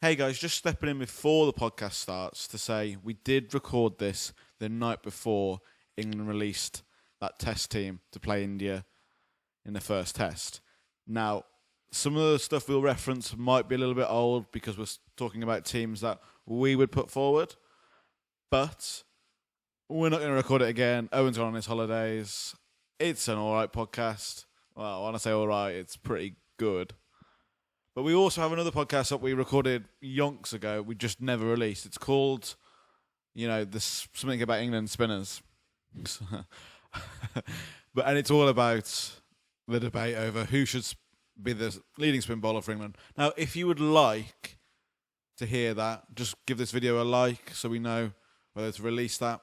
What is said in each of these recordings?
Hey guys, just stepping in before the podcast starts to say we did record this the night before England released that test team to play India in the first test. Now, some of the stuff we'll reference might be a little bit old because we're talking about teams that we would put forward, but we're not going to record it again. Owen's gone on his holidays. It's an alright podcast. Well, when I say alright, it's pretty good. But we also have another podcast that we recorded yonks ago. We just never released. It's called, this something about England spinners. And it's all about the debate over who should be the leading spin bowler for England. Now, if you would like to hear that, just give this video a like so we know whether to release that.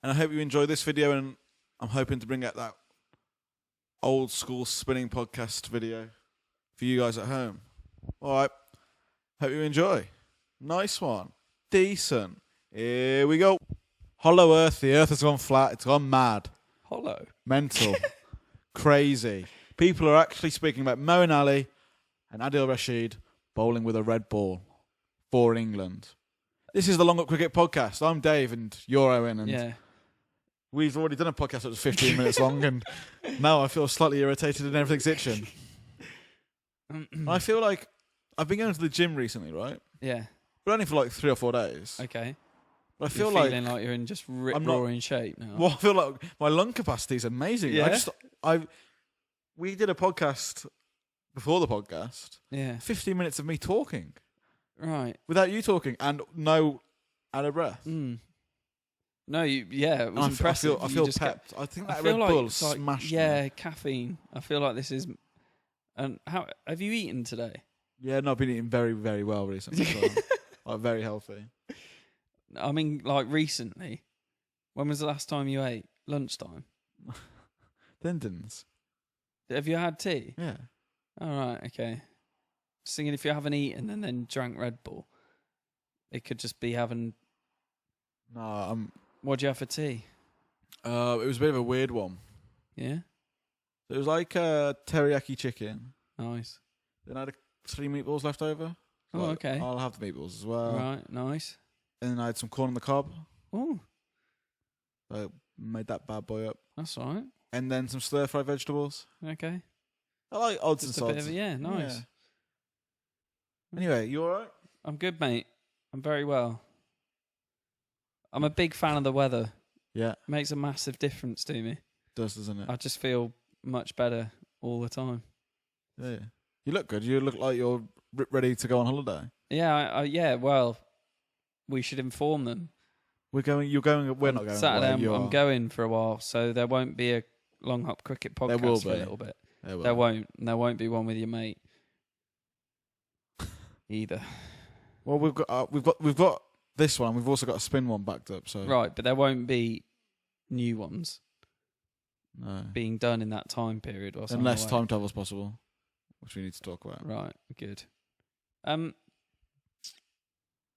And I hope you enjoy this video, and I'm hoping to bring out that old school spinning podcast video for you guys at home. All right. Hope you enjoy. Nice one. Decent. Here we go. Hollow Earth. The Earth has gone flat. It's gone mad. Hollow. Mental. Crazy. People are actually speaking about Moeen Ali and Adil Rashid bowling with a red ball for England. This is the Long Up Cricket Podcast. I'm Dave and you're Owen. And we've already done a podcast that was 15 minutes long, and now I feel slightly irritated and everything's itching. I feel like I've been going to the gym recently, right? Yeah. But only for like 3 or 4 days. Okay. But I feel feeling like you're in just rip-roaring shape now. Well, I feel like my lung capacity is amazing. Yeah. We did a podcast before the podcast. Yeah. 15 minutes of me talking. Right. Without you talking and no out of breath. Mm. No, it was impressive. I feel pepped. I think that Red Bull smashed me. Caffeine. I feel like this is... And how have you eaten today? Yeah, no, I've been eating very, very well recently. So I'm very healthy. I mean, like recently. When was the last time you ate? Lunchtime? Dindins. Have you had tea? Yeah. All right, okay. Singing if you haven't eaten and then drank Red Bull. It could just be having... No, What'd you have for tea? It was a bit of a weird one. Yeah? It was like teriyaki chicken. Nice. Then I had 3 meatballs left over. Oh, okay. I'll have the meatballs as well. Right, nice. And then I had some corn on the cob. Oh. So made that bad boy up. That's all right. And then some stir-fried vegetables. Okay. I like odds Just and a bit sods. of nice. Yeah. Anyway, you all right? I'm good, mate. I'm very well. I'm a big fan of the weather. Yeah. It makes a massive difference to me. It does, doesn't it? I just feel much better all the time. Yeah. You look good. You look like you're ready to go on holiday. Yeah, well, we should inform them. You're going, we're not going. Saturday, I'm going for a while, so there won't be a Long Hop Cricket podcast there will for be. a little bit. There won't be one with your mate either. Well, we've got this one. We've also got a spin one backed up. So right, but there won't be new ones no. being done in that time period, or something. Unless time travel is possible, which we need to talk about. Right, good.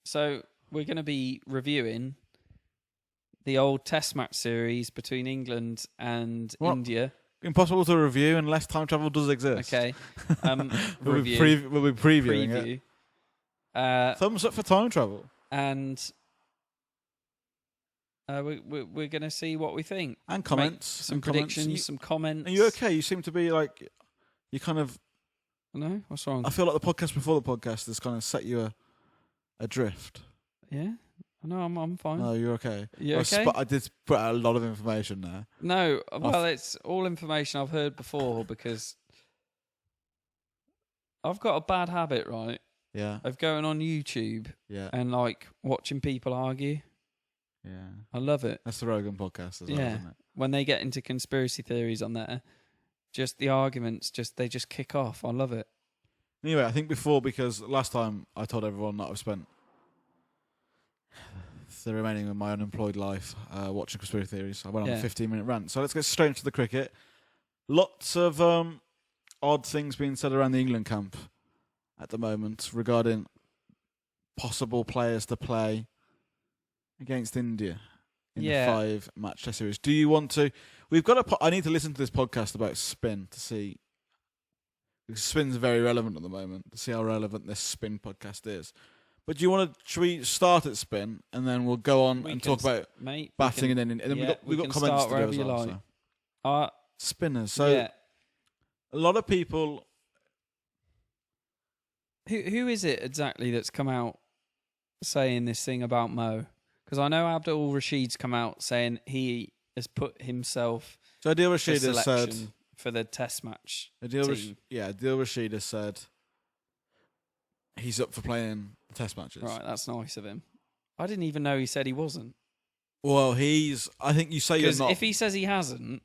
So we're going to be reviewing the old Test match series between England and India. Impossible to review unless time travel does exist. Okay. We'll be previewing it. Thumbs up for time travel. And we're going to see what we think. And comments. Some predictions, some comments. Are you okay? You seem to be like... You kind of... No? What's wrong? I feel like the podcast before the podcast has kind of set you adrift. Yeah? No, I'm fine. No, you're okay. You okay? I did put out a lot of information there. No, well, it's all information I've heard before because I've got a bad habit, right? Yeah. Of going on YouTube and like watching people argue. Yeah. I love it. That's the Rogan podcast as well, isn't it? When they get into conspiracy theories on there, just the arguments, they just kick off. I love it. Anyway, I think because last time I told everyone that I've spent the remaining of my unemployed life watching conspiracy theories. I went on a 15-minute rant. So let's get straight into the cricket. Lots of odd things being said around the England camp at the moment regarding possible players to play against India in the 5-match test series. Do you want to... I need to listen to this podcast about spin to see... Because spin's very relevant at the moment. To see how relevant this spin podcast is. But do you want to? Should we start at spin and then we'll go on and talk about batting and then we've got comments to do as well. Like. So. Spinners. So a lot of people. Who is it exactly that's come out saying this thing about Mo? Because I know Abdul Rashid's come out saying he has put himself. So Adil Rashid has said for the Test match. Adil Rashid has said he's up for playing the Test matches. Right, that's nice of him. I didn't even know he said he wasn't. Well, I think you say you're not. If he says he hasn't,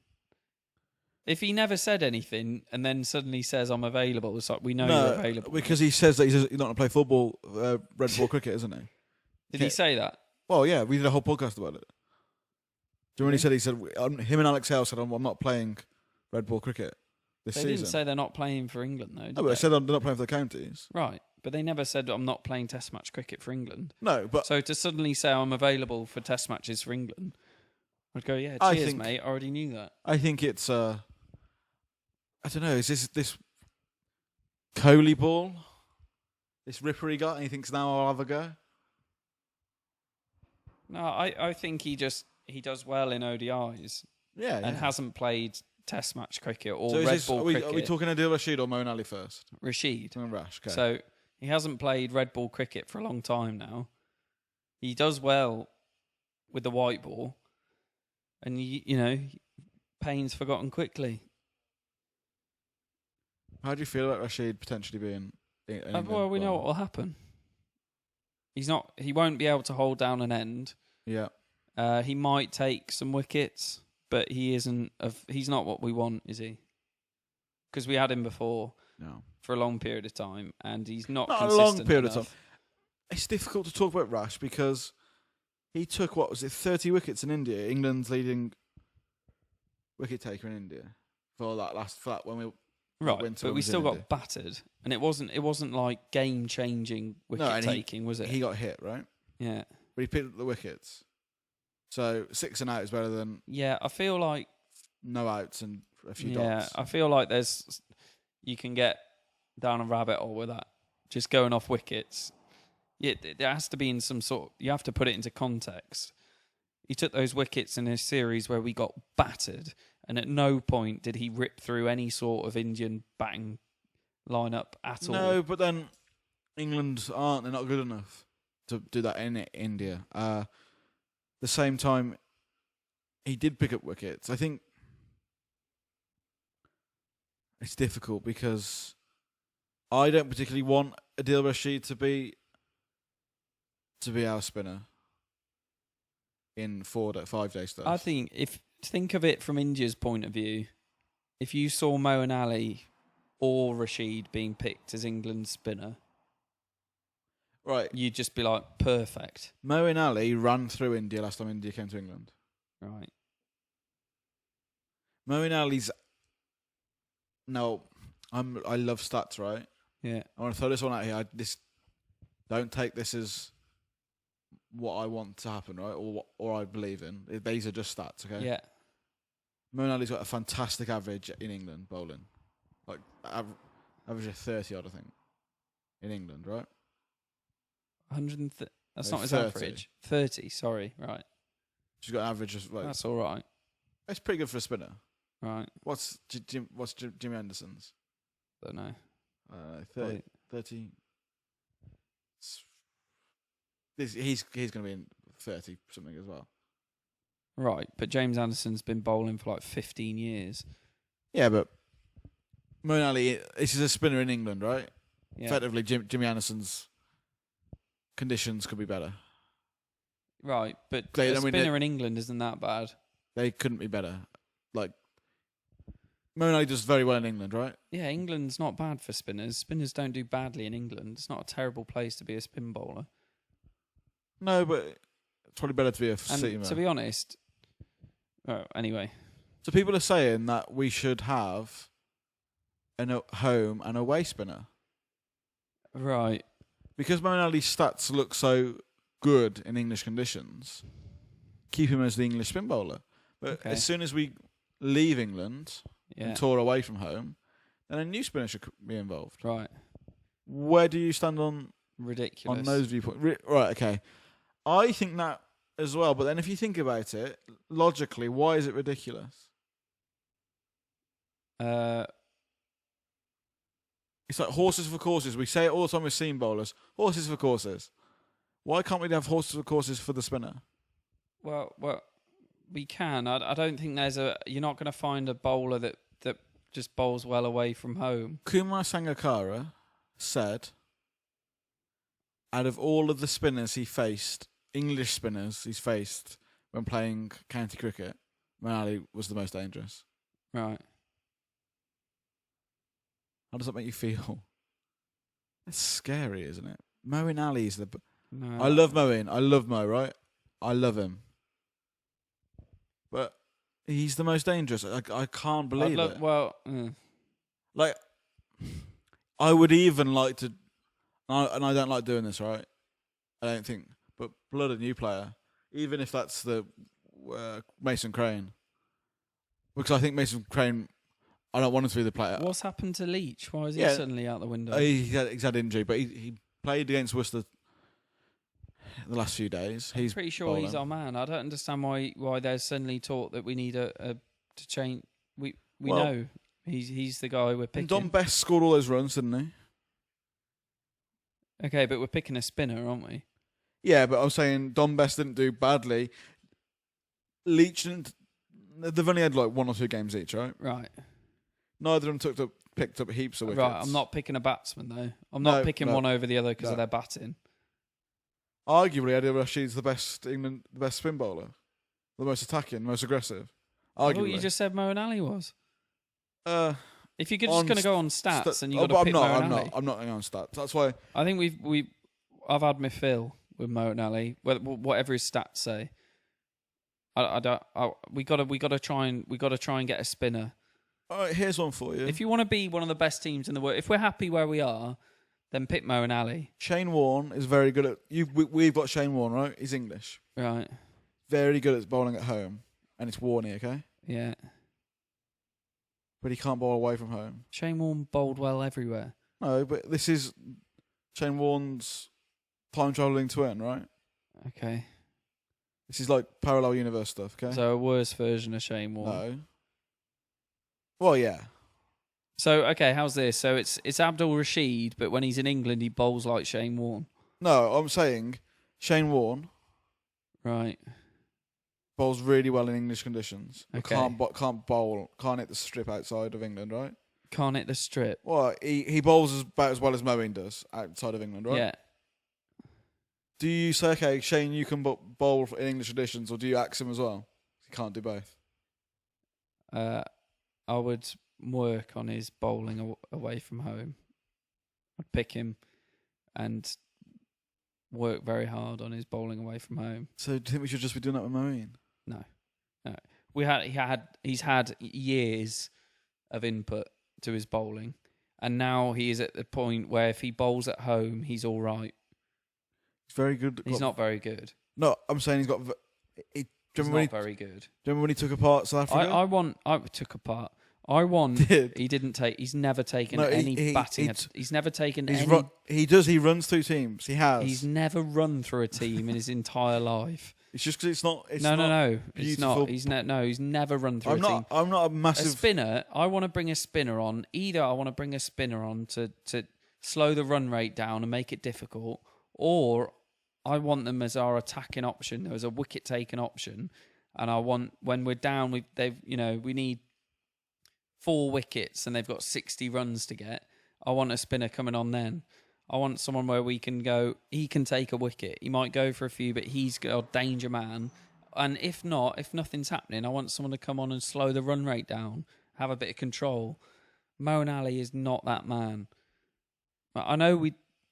if he never said anything and then suddenly says I'm available, it's like we know you're available. Because he says that he's not going to play football, red ball cricket, isn't he? Did he say that? Well, yeah, we did a whole podcast about it. Do you know when he said him and Alex Hale said I'm not playing red ball cricket this season. They didn't say they're not playing for England though. No, but they said they're not playing for the counties. Right, but they never said I'm not playing Test match cricket for England. No, but so to suddenly say I'm available for Test matches for England, I'd go, yeah, cheers, mate. I already knew that. I think it's I don't know. Is this Kohli ball? This ripper he got, and he thinks now I'll have a go. No, I think he does well in ODIs. Yeah, and hasn't played Test match cricket or so red ball cricket. Are we talking Adil Rashid or Moeen Ali first? Rashid. Rash, okay. So he hasn't played red ball cricket for a long time now. He does well with the white ball, and you know, pain's forgotten quickly. How do you feel about Rashid potentially being? Well, we know what will happen. He won't be able to hold down an end. Yeah. He might take some wickets, but he isn't. He's not what we want, is he? Because we had him before for a long period of time, and he's not consistent a long period enough. of time. It's difficult to talk about Rash because he took 30 wickets in India. England's leading wicket taker in India for that when we. Right, but we still got battered, and it wasn't like game changing wicket taking, was it? He got hit, right? Yeah, but he picked up the wickets. So 6 and out is better than I feel like no outs and a few dots. Yeah, I feel like you can get down a rabbit hole with that, just going off wickets. Yeah, there has to be in some sort. You have to put it into context. He took those wickets in a series where we got battered. And at no point did he rip through any sort of Indian batting lineup at all. No, but then England they're not good enough to do that in India. The same time, he did pick up wickets. I think it's difficult because I don't particularly want Adil Rashid to be our spinner in 5 days. I think think of it from India's point of view. If you saw Moeen Ali or Rashid being picked as England's spinner, right, you'd just be like, perfect. Moeen Ali ran through India last time India came to England. Right. Moeen Ali's... No, I love stats, right? Yeah. I want to throw this one out here. Don't take this as what I want to happen, right? Or I believe in. These are just stats, okay? Yeah. Moeen Ali's got a fantastic average in England bowling, like average of 30 odd, I think, in England, right? 130. That's not his 30. average. 30. Sorry, right. She's got an average of like. That's all right. It's pretty good for a spinner. Right. What's Jimmy Anderson's? Don't know. 30. He's going to be in 30 something as well. Right, but James Anderson's been bowling for like 15 years. Yeah, but Moeen Ali, this is a spinner in England, right? Yeah. Effectively, Jimmy Anderson's conditions could be better. Right, but a spinner in England isn't that bad. They couldn't be better. Like, Moeen Ali does very well in England, right? Yeah, England's not bad for spinners. Spinners don't do badly in England. It's not a terrible place to be a spin bowler. No, but it's probably better to be a seamer. To be honest, anyway. So people are saying that we should have a home and away spinner. Right. Because Moeen Ali's stats look so good in English conditions, keep him as the English spin bowler. But as soon as we leave England and tour away from home, then a new spinner should be involved. Right. Where do you stand on Ridiculous. those viewpoints? Right, okay. I think that as well, but then if you think about it, logically, why is it ridiculous? It's like horses for courses. We say it all the time with seam bowlers. Horses for courses. Why can't we have horses for courses for the spinner? Well, we can. I don't think you're not going to find a bowler that just bowls well away from home. Kumar Sangakkara said, out of all of the spinners English spinners he's faced when playing county cricket, Manali was the most dangerous. Right. How does that make you feel? It's scary, isn't it? Moeen Ali is No. I love Moeen. I love Mo, right? I love him. But he's the most dangerous. I can't believe it. Well, Like, I would even like to, and I don't like doing this, right? I don't think, but blood a new player, even if that's the Mason Crane, because I think Mason Crane, I don't want him to be the player. What's happened to Leach? Why is he suddenly out the window? He's had injury, but he played against Worcester the last few days. I'm pretty sure bowling. he's our man. I don't understand why there's suddenly talk that we need to change. We know he's the guy we're picking. And Don Best scored all those runs, didn't he? Okay, but we're picking a spinner, aren't we? Yeah, but I'm saying Don Best didn't do badly. Leach didn't. They've only had like 1 or 2 games each, right? Right. Neither of them picked up heaps of wickets. Right, I'm not picking a batsman though. I'm not picking one over the other because of their batting. Arguably, Adil Rashid's the best spin bowler, the most attacking, most aggressive. Arguably, You just said Moeen Ali was. If you're just on going to go on stats and you got to pick Moeen Ali. I'm not going on stats. That's why I think I've had my fill with Moeen Ali. Whatever his stats say. We got to try and get a spinner. All right, here's one for you. If you want to be one of the best teams in the world, if we're happy where we are, then pick Moeen Ali. Shane Warne is very good at we've got Shane Warne, right? He's English. Right. Very good at bowling at home, and it's Warney, okay? Yeah. But he can't bowl away from home. Shane Warne bowled well everywhere. No, but this is Shane Warne's time travelling twin, right? Okay. This is like parallel universe stuff, okay? So a worse version of Shane Warne. No. Well, yeah. So okay, how's this? So it's Abdul Rashid, but when he's in England, he bowls like Shane Warne. No, I'm saying Shane Warne Right. bowls really well in English conditions. Okay. Can't hit the strip outside of England, right? Can't hit the strip. Well, he bowls about as well as Moeen does outside of England, right? Yeah. Do you say, okay, Shane, you can bowl in English conditions, or do you axe him as well? He can't do both. I would work on his bowling away from home. I'd pick him and work very hard on his bowling away from home. So do you think we should just be doing that with Moeen? No. He's had years of input to his bowling, and now he is at the point where if he bowls at home, he's all right. He's very good. He's not very good. No, I'm saying he's got. He's not very good. Do you remember when he took apart South Africa? I took apart. I won. He didn't take. He's never taken any batting. He's never taken any. He does. He runs through teams. He has. He's never run through a team in his entire life. It's just because it's not. It's no. Beautiful. It's not. He's never run through a team. I'm not a massive spinner. I want to bring a spinner on. Either I want to bring a spinner on to slow the run rate down and make it difficult, or I want them as our attacking option, as a wicket taking option, and I want when we're down, we need 4 wickets and they've got 60 runs to get. I want a spinner coming on then. I want someone where we can go, he can take a wicket. He might go for a few, but he's a danger man. And if nothing's happening, I want someone to come on and slow the run rate down, have a bit of control. Moeen Ali is not that man. I know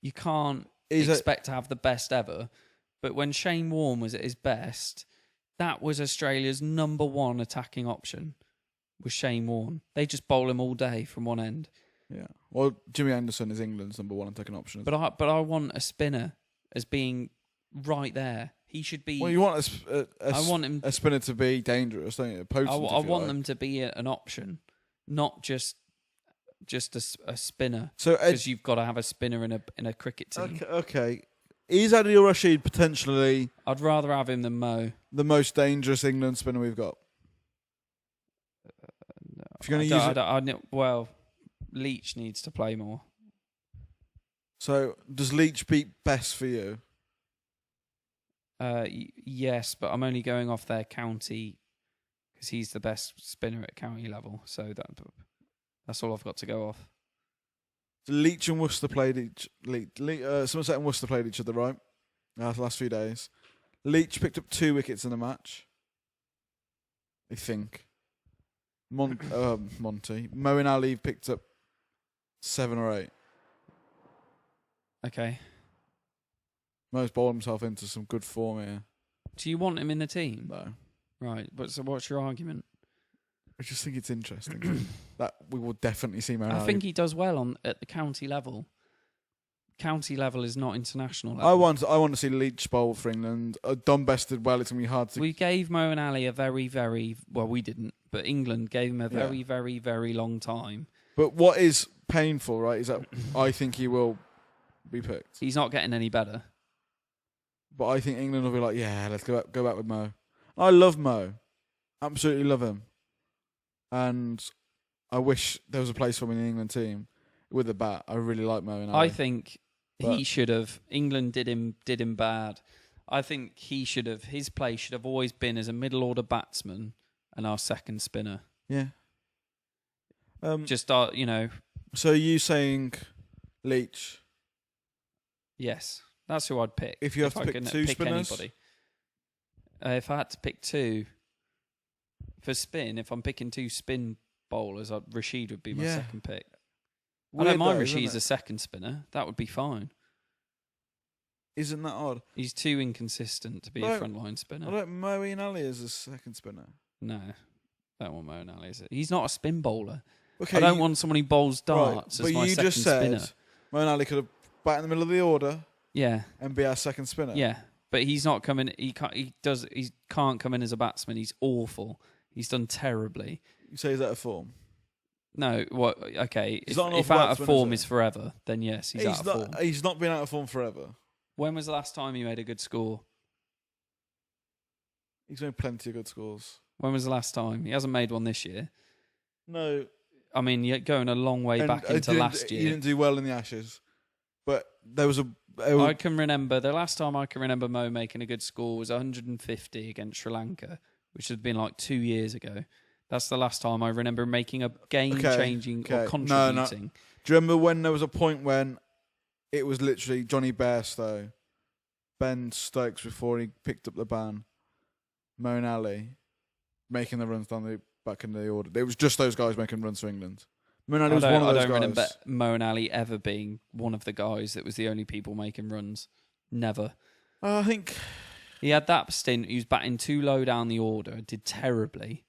you can't expect to have the best ever, but when Shane Warne was at his best, that was Australia's number 1 attacking option. Was Shane Warne. They just bowl him all day from one end. Yeah. Well, Jimmy Anderson is England's number 1 attacking option. But I want a spinner as being right there. He should be. Well, you want a spinner to be dangerous, don't you? I want them to be an option, not just just a spinner. So Because you've got to have a spinner in a cricket team. okay. Is Adil Rashid potentially I'd rather have him than Mo. the most dangerous England spinner we've got? No, If you're going to use it, well, Leach needs to play more. so does Leach beat Best for you? Yes, but I'm only going off their county because he's the best spinner at county level. So that's all I've got to go off. Leach and Worcester played Somerset and Worcester played each other, right? The last few days. Leach picked up 2 wickets in the match. I think. Monty. Moeen Ali picked up 7 or 8. Okay. Mo's bowled himself into some good form here. Do you want him in the team? No. Right, but so what's your argument? I just think it's interesting that we will definitely see Moeen Ali. I think he does well at the county level. County level is not international level. I want to see Leach bowl for England. Dom Best did well. It's going to be hard to... We gave Moeen Ali a very, very... Well, we didn't, but England gave him a very, Yeah. very, very long time. But what is painful, right, is that I think he will be picked. He's not getting any better. But I think England will be like, yeah, let's go back with Mo. I love Mo. Absolutely love him. And I wish there was a place for him in the England team with the bat. I really like Mo. I think he should have. England did him bad. I think his place should have always been as a middle order batsman and our second spinner. Yeah. So are you saying Leach? Yes, that's who I'd pick. If you have to pick 2 spinners? Anybody. If I had to pick 2 for spin, if I'm picking 2 spin bowlers, Rashid would be my second pick. I don't mind Rashid as a second spinner. That would be fine. Isn't that odd? He's too inconsistent to be a frontline spinner. I don't Moeen Ali as a second spinner. No, I don't want Moeen Ali as it. He's not a spin bowler. Okay, I don't want someone who bowls darts as my second spinner. Moeen Ali could have bat in the middle of the order. Yeah, and be our second spinner. Yeah, but he's not coming. He can't come in as a batsman. He's awful. He's done terribly. You say he's out of form? No, what? Okay, He's if out of form is forever, then yes, he's out of form. He's not been out of form forever. When was the last time he made a good score? He's made plenty of good scores. When was the last time? He hasn't made one this year. No. I mean, you're going a long way back into last year. He didn't do well in the Ashes. But there was I can remember, the last time I can remember Mo making a good score was 150 against Sri Lanka, which had been like 2 years ago. That's the last time I remember making a game-changing or contributing. No. Do you remember when there was a point when it was literally Johnny Bairstow, Ben Stokes before he picked up the ban, Moeen Ali making the runs down the back in the order? It was just those guys making runs for England. Moeen Ali was one of those guys. I don't remember Moeen Ali ever being one of the guys that was the only people making runs. Never. I think he had that stint. He was batting too low down the order. Did terribly.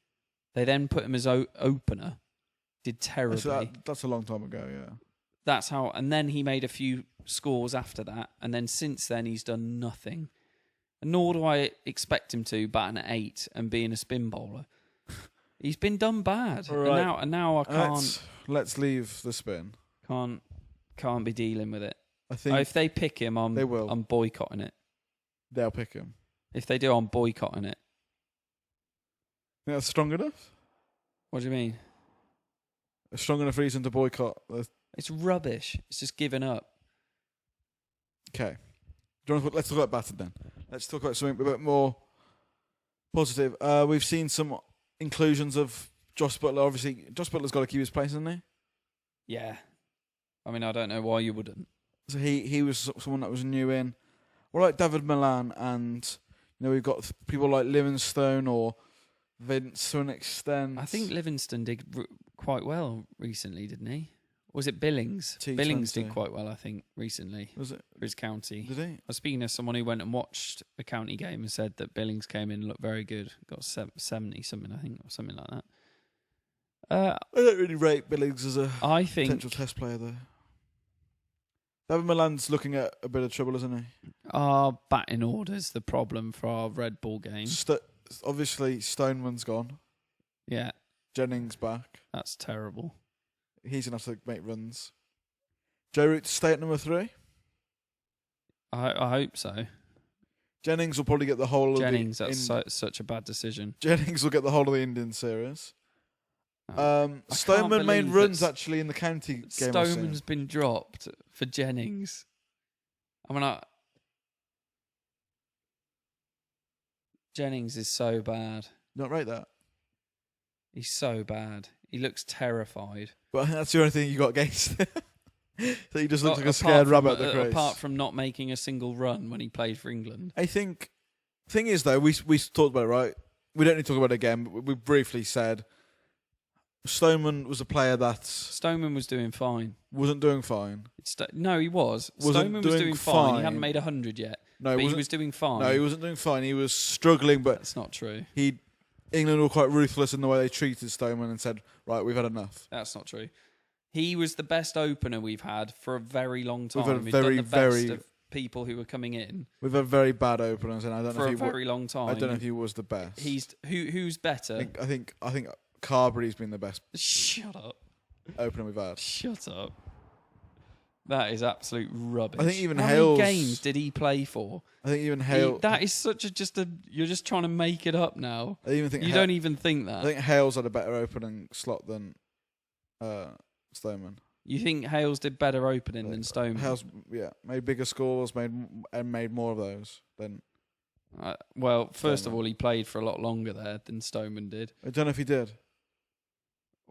They then put him as opener. Did terribly. That's a long time ago, yeah. That's how. And then he made a few scores after that. And then since then, he's done nothing. And nor do I expect him to batting at 8 and being a spin bowler. He's been done bad. Right. And now I can't. Let's leave the spin. Can't be dealing with it. I think if they pick him, I'm boycotting it. They'll pick him. If they do, I'm boycotting it. Think that's strong enough? What do you mean? A strong enough reason to boycott? It's rubbish. It's just giving up. Okay. Let's talk about batting then. Let's talk about something a bit more positive. We've seen some inclusions of Josh Butler. Obviously, Josh Butler's got to keep his place, hasn't he? Yeah. I mean, I don't know why you wouldn't. So he was someone that was new in. Well, like David Milan, and we've got people like Livingstone or Vince to an extent. I think Livingston did quite well recently, didn't he? Or was it Billings? T20. Billings did quite well, I think, recently. Was it? For his county. Did he? I was speaking to someone who went and watched a county game and said that Billings came in and looked very good. Got 70 something, I think, or something like that. I don't really rate Billings as a potential test player, though. David Milan's looking at a bit of trouble, isn't he? Our batting order's the problem for our red ball game. Obviously, Stoneman's gone. Yeah. Jennings back. That's terrible. he's going to have to make runs. Joe Root to stay at number 3? I hope so. Jennings will probably get the whole Jennings, of the... that's such a bad decision. Jennings will get the whole of the Indian series. I Stoneman can't made believe runs that actually in the county game. Stoneman's been dropped for Jennings. I mean, Jennings is so bad. Not rate that. He's so bad. He looks terrified. But I think that's the only thing you got against him. That he just looks like a scared rabbit at the crease. Apart from not making a single run when he played for England. I think... Thing is, though, we talked about it, right? We don't need to talk about it again, but we briefly said Stoneman was a player that... Stoneman was doing fine. Wasn't doing fine. No, he was. Wasn't Stoneman was doing fine. He hadn't made 100 yet. No, he was doing fine. No, he wasn't doing fine. He was struggling, but... That's not true. England were quite ruthless in the way they treated Stoneman and said, right, we've had enough. That's not true. He was the best opener we've had for a very long time. We've had done the best of people who were coming in. We've had very bad openers, and I don't know for if a very long time. I don't know if he was the best. Who's better? I think Carberry's been the best Shut up. opener we've had. Shut up. That is absolute rubbish. I think even How Hales... many games did he play for? I think even Hales... That is such a... You're just trying to make it up now. I even think you don't even think that. I think Hales had a better opening slot than Stoneman. You think Hales did better opening than Stoneman? Hales, made bigger scores, made more of those than... well, first of all, he played for a lot longer there than Stoneman did. I don't know if he did.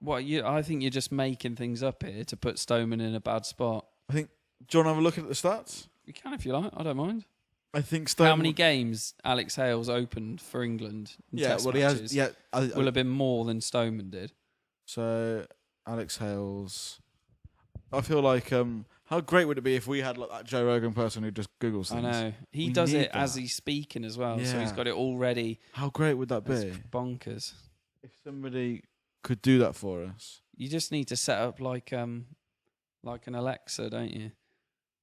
Well, I think you're just making things up here to put Stoneman in a bad spot. I think... Do you want to have a look at the stats? You can if you like. I don't mind. I think Stoneman... How many games Alex Hales opened for England in test matches he has... Yeah, will have been more than Stoneman did. So, Alex Hales... I feel like... how great would it be if we had like that Joe Rogan person who just Googles things? I know. He does it as he's speaking as well, so he's got it all ready. How great would that be? It's bonkers. If somebody could do that for us. You just need to set up like an Alexa, don't you?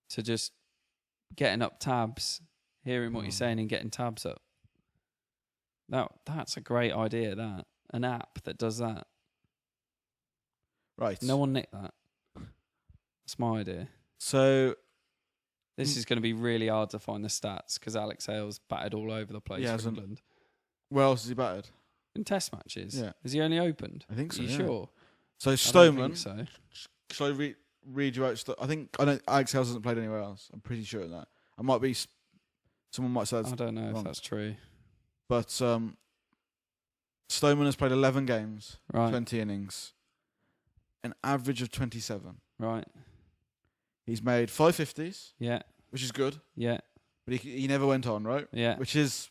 To just getting up tabs, hearing what you're saying and getting tabs up. That's a great idea, that. An app that does that. Right. No one nicked that. That's my idea. So... This is going to be really hard to find the stats because Alex Hales batted all over the place for England. Where else has he batted? In test matches? Yeah. Has he only opened? I think so, Are you yeah. sure? So Stoneman... I don't think so. Shall I read you out? I know Alex Hales hasn't played anywhere else. I'm pretty sure of that. I might be... Someone might say that's I don't know wrong. if that's true. But Stoneman has played 11 games, Right. 20 innings, an average of 27. Right. He's made 5 50s, Yeah. which is good. Yeah. But he never went on, right? Yeah. Which is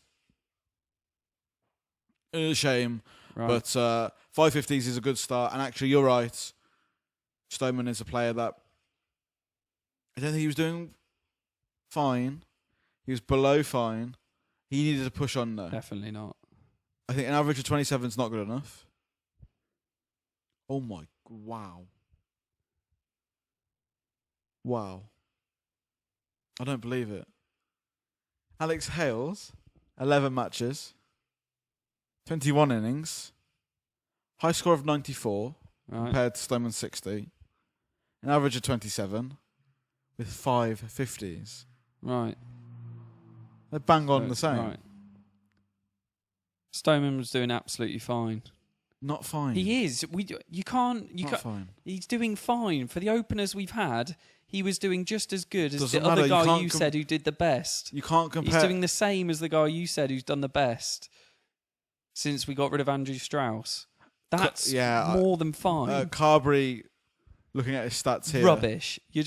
a shame. Right. But 5 50s is a good start. And actually, you're right. Stoneman is a player that I don't think he was doing fine. He was below fine. He needed to push on, though. Definitely not. I think an average of 27 is not good enough. Oh my... Wow. Wow. I don't believe it. Alex Hales, 11 matches, 21 innings, high score of 94 Right. compared to Stoneman's 60, an average of 27 with 5 50s. Right. They're bang on the same. Right. Stoneman was doing absolutely fine. Not fine. He is. You can't. Not fine. He's doing fine for the openers we've had. He was doing just as good as Doesn't the other matter, guy you said who did the best. You can't compare. He's doing the same as the guy you said who's done the best since we got rid of Andrew Strauss. That's more than fine. Carberry, looking at his stats here. Rubbish. I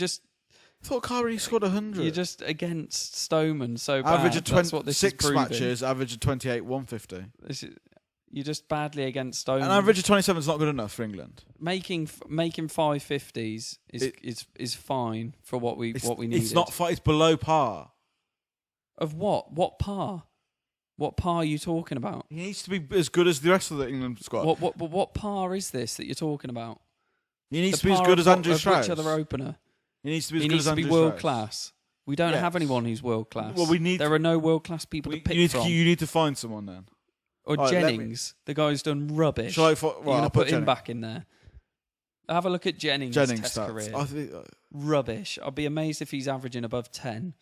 thought Carberry scored 100. You're just against Stoneman so bad. Average of That's what this is 26 proving. matches, average of 28, 150. You're just badly against Stoneman. An average of 27 is not good enough for England. Making 550s is fine for what we need. It's not. It's below par. Of what? What par? What par are you talking about? He needs to be as good as the rest of the England squad. What par is this that you're talking about? He needs to be as good as Andrew Strauss. Which other opener? He needs to be as He good needs as to be Andrew world Strauss. class. We don't have anyone who's world class. Well, there are no world class people to pick from. You need to find someone then. Or Right, Jennings, the guy who's done rubbish. Shall I You're going to put him back in there. Have a look at Jennings' Jennings test stats. career. I think Rubbish. I'd be amazed if he's averaging above 10.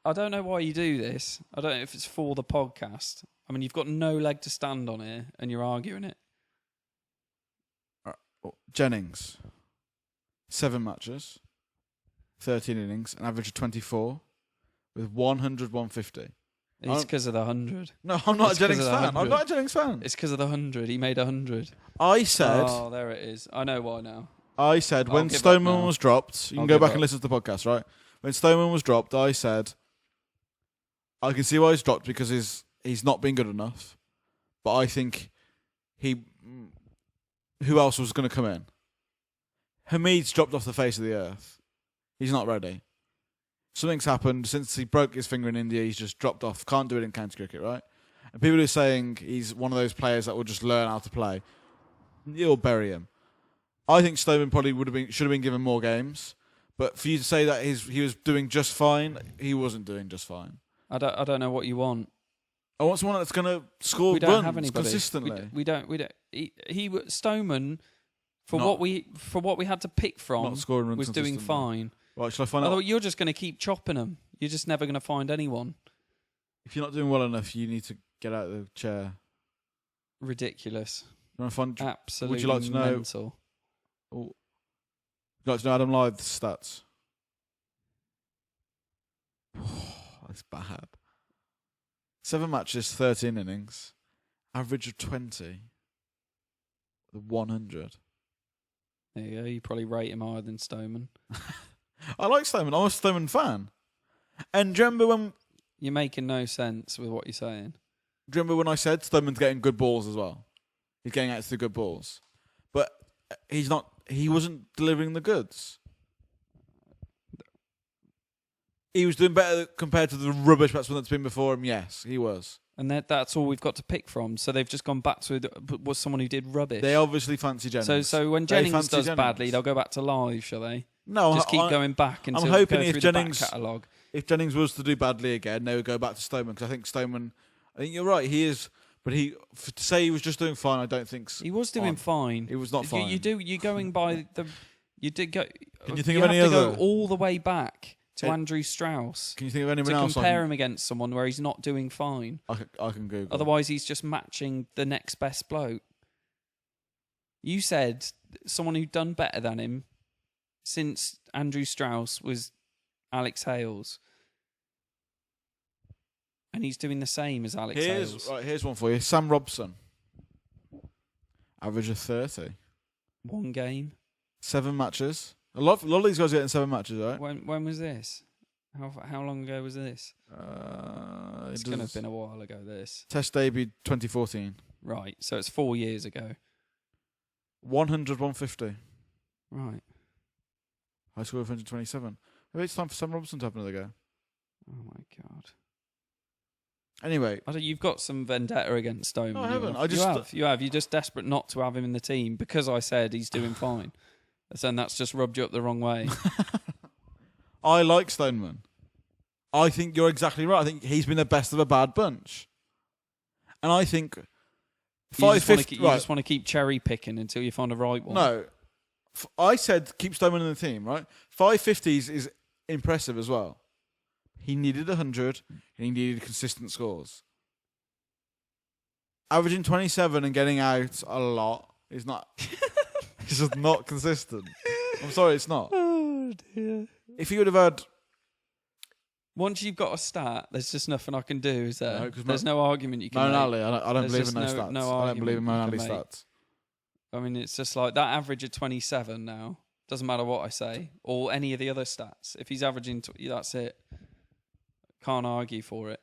I don't know why you do this. I don't know if it's for the podcast. I mean, you've got no leg to stand on here, and you're arguing it. Jennings, 7 matches, 13 innings, an average of 24, with 100, 150. It's because of the 100. No, I'm not It's a Jennings 'cause of the fan. I'm 100. not a Jennings fan. It's because of the 100. He made 100. I said, Oh, there it is. I know why now. when give up Stoneman now. was dropped, you can I'll go give back up. and listen to the podcast, right? When Stoneman was dropped, I said, I can see why he's dropped because he's not been good enough. But I think who else was going to come in? Hamid's dropped off the face of the earth. He's not ready. Something's happened since he broke his finger in India. He's just dropped off. Can't do it in county cricket, right? And people are saying he's one of those players that will just learn how to play. You'll bury him. I think Stoneman probably should have been given more games. But for you to say that he was doing just fine, he wasn't doing just fine. I don't know what you want. I want someone that's going to score We don't runs have anybody consistently. We don't. Stoneman for Not- what we had to pick from Not scoring runs was doing consistently. fine. Right, shall I find Although out? you're just going to keep chopping them. You're just never going to find anyone. If you're not doing well enough, you need to get out of the chair. Ridiculous. You want to find? Absolutely would you like to know? mental. Would you like to know Adam Lythe's stats? That's bad. 7 matches, 13 innings, average of 20, 100. There you go. You probably rate him higher than Stoneman. I like Stoneman. I'm a Stoneman fan. And do you remember when? You're making no sense with what you're saying. Do you remember when I said Stoneman's getting good balls as well? He's getting out to the good balls, but he's not. He wasn't delivering the goods. He was doing better compared to the rubbish batsman that's been before him. Yes, he was. And that's all we've got to pick from. So they've just gone back to was someone who did rubbish. They obviously fancy Jennings. So when They Jennings fancy does Jennings. badly, they'll go back to live, shall they? No, Just keep going back until I'm hoping go if through Jennings, the back catalogue. if Jennings was to do badly again, they would go back to Stoneman because I think Stoneman. I think you're right. He is, but to say he was just doing fine, I don't think. He was doing fine. He was not fine. You're going by the. You did go. Can you think you of any have to other? go all the way back to Eh, Andrew Strauss Can you think of anyone to else? compare him against someone where he's not doing fine. I can Google. Otherwise, he's just matching the next best bloke. You said someone who'd done better than him since Andrew Strauss was Alex Hales. And he's doing the same as Alex Hales. Here's one for you. Sam Robson. Average of 30. One game. 7 matches. A lot of these guys are getting 7 matches, right? When was this? How long ago was this? It's going to have been a while ago, this. Test debut 2014. Right, so it's 4 years ago. 100, 150. Right. High score of 127. Maybe it's time for Sam Robson to have another go. Oh, my God. Anyway. You've got some vendetta against Stoneman. No, I haven't. You have. You're just desperate not to have him in the team because I said he's doing fine. And that's just rubbed you up the wrong way. I like Stoneman. I think you're exactly right. I think he's been the best of a bad bunch. And I think You just want to keep cherry picking until you find a right one. No. I said keep Stoneman in the team, right? 550s is impressive as well. He needed 100 and he needed consistent scores. Averaging 27 and getting out a lot is not... it's just not consistent. I'm sorry, it's not. Oh, dear. If he would have had... Once you've got a stat, there's just nothing I can do, is there? No, 'cause there's no argument you can make. Ali, I don't There's believe just in those no- stats. no I don't argument believe in you Ali can make. stats. I mean, it's just like that average of 27 now. Doesn't matter what I say or any of the other stats. If he's averaging, that's it. Can't argue for it.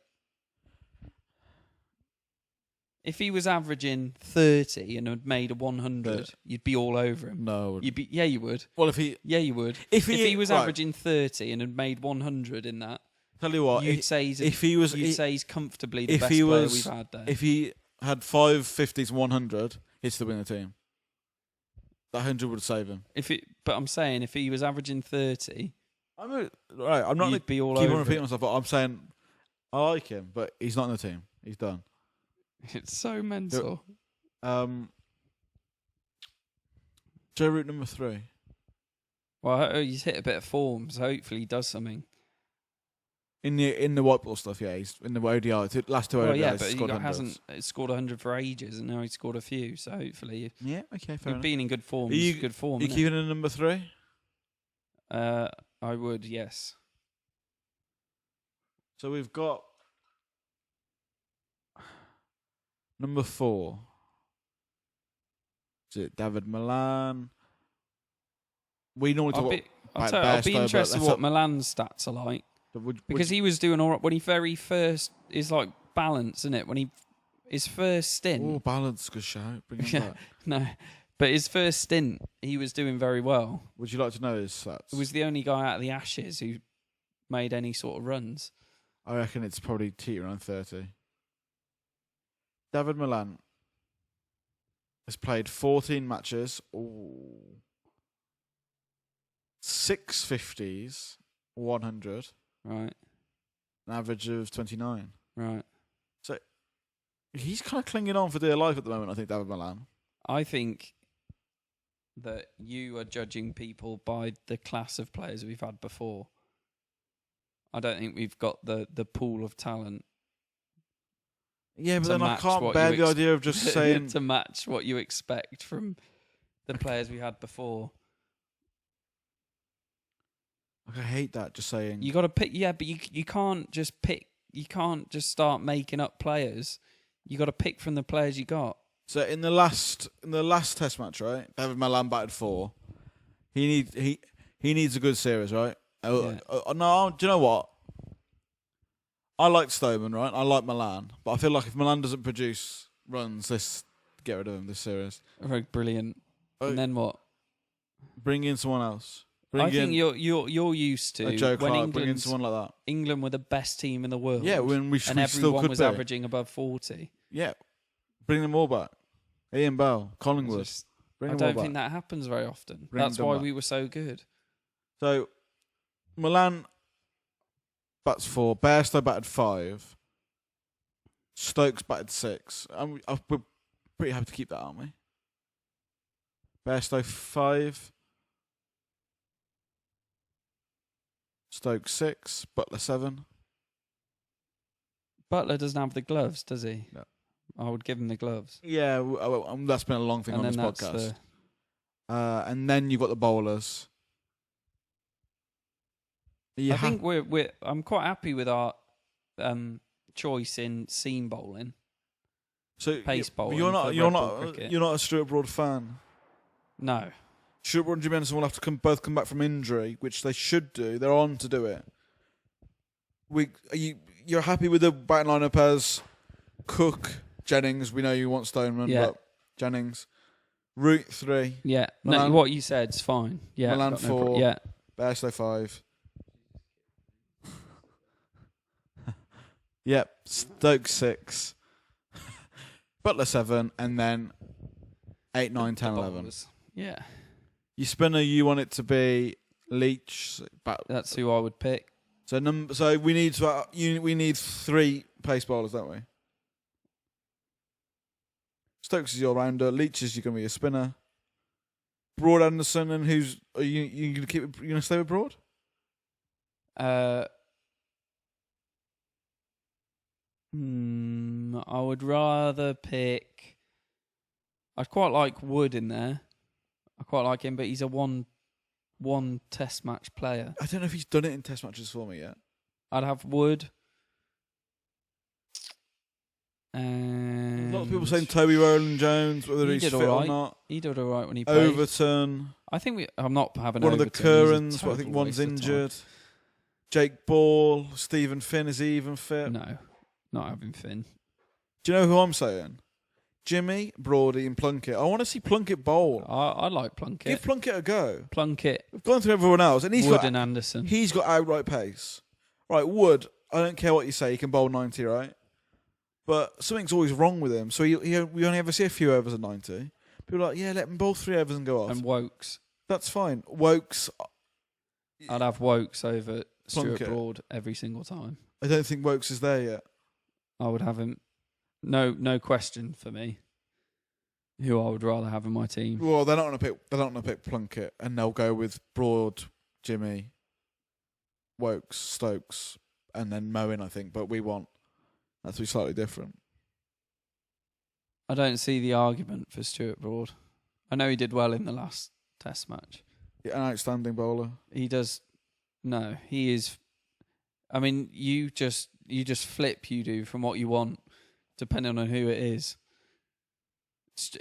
If he was averaging 30 and had made a 100, you'd be all over him. No. Yeah, you would. Well, if he... Yeah, you would. If he was right. averaging 30 and had made 100 in that, Tell you what, you'd say he's comfortably the best player we've had there. If he had 550s and 100, he'd still win the team. That 100 would save him. But I'm saying if he was averaging 30, I'm not you'd be all keep on over repeating it. myself, but I'm saying I like him, but he's not in the team. He's done. It's so mental. Joe Root number 3. Well, he's hit a bit of form, so hopefully he does something. In the white ball stuff, yeah, he's in the ODI. Last 2 ODIs, Well, yeah, but scored he 100s. hasn't scored 100 for ages, and now he's scored a few. So hopefully, Yeah, okay, fair he's enough. been in good form. Good form. Are you innit? keeping him number 3? I would, yes. So we've got number 4. Is it David Milan? We normally talk about I'll be Bairstow, interested but what Milan's stats are like, because he was doing all right when he very first is like balance, isn't it? When his first stint. Oh, balance, good shout. Bring him back. No, but his first stint, he was doing very well. Would you like to know his stats? He was the only guy out of the Ashes who made any sort of runs. I reckon it's probably around 30. David Milan has played 14 matches. Ooh. 6 50s, 100. Right. An average of 29. Right. So he's kind of clinging on for dear life at the moment, I think, David Milan. I think that you are judging people by the class of players we've had before. I don't think we've got the pool of talent. Yeah, but then I can't bear the idea of just saying... to match what you expect from the players we had before. I hate that, just saying... You got to pick... Yeah, but you can't just pick... You can't just start making up players. You got to pick from the players you got. So in the last test match, right? David Milan batted 4. He needs a good series, right? Yeah. No, do you know what? I like Stoneman, right? I like Milan, but I feel like if Milan doesn't produce runs, get rid of him this series. Very brilliant. And then what? Bring in someone else. I think you're used to Joe when Clark, bring in someone like that. England were the best team in the world. Yeah, when and we still everyone could was be. averaging above 40. Yeah, bring them all back. Ian Bell, Collingwood. I don't think that happens very often. That's why we were so good. So Milan bats 4. Bairstow batted 5. Stokes batted 6. We're pretty happy to keep that, aren't we? Bairstow 5. Stokes 6. Butler 7. Butler doesn't have the gloves, does he? No. I would give him the gloves. Yeah, that's been a long thing on this podcast. And then you've got the bowlers. I think I'm quite happy with our choice in seam bowling. So pace bowling. You're not a Stuart Broad fan. No. Stuart Broad and Jimmy Anderson will have to both come back from injury, which they should do. They're on to do it. You're happy with the batting lineup as Cook, Jennings. We know you want Stoneman, but Jennings, Root 3. Yeah, Milan, no, what you said's fine. Yeah, Milan 4. Yeah, Bairstow 5. Yep, Stokes 6. Butler 7, and then 8, 9, 10, 11. Yeah. Your spinner, you want it to be Leach. That's who I would pick. So we need 3 pace bowlers, don't we? Stokes is your rounder. Leach is going to be your spinner. Broad, Anderson, and who's are you going to keep? You going to stay with Broad? I would rather pick. I'd quite like Wood in there. I quite like him, but he's a one test match player. I don't know if he's done it in test matches for me yet. I'd have Wood. And a lot of people saying Toby Rowland Jones, whether he's fit or not. He did all right when he played. Overton. I think I'm not having one Overton. Of the Currans, but I think one's injured. Jake Ball, Stephen Finn, is he even fit? No, not having Finn. Do you know who I'm saying? Jimmy, Brody, and Plunkett. I want to see Plunkett bowl. I like Plunkett. Give Plunkett a go. Plunkett. We've gone through everyone else, and Wood and Anderson. He's got outright pace. Right, Wood. I don't care what you say. He can bowl 90, right? But something's always wrong with him. So we only ever see a few overs at 90. People are like, yeah, let him bowl 3 overs and go off. And Wokes. That's fine. Wokes. I'd have Wokes over Plunkett. Stuart Broad every single time. I don't think Wokes is there yet. I would have him. No question for me. Who I would rather have in my team. Well, they're not going to pick Plunkett, and they'll go with Broad, Jimmy, Wokes, Stokes, and then Moen, I think. But we want that to be slightly different. I don't see the argument for Stuart Broad. I know he did well in the last Test match. Yeah, an outstanding bowler. He does. No, he is. I mean, you just flip. You do from what you want, depending on who it is.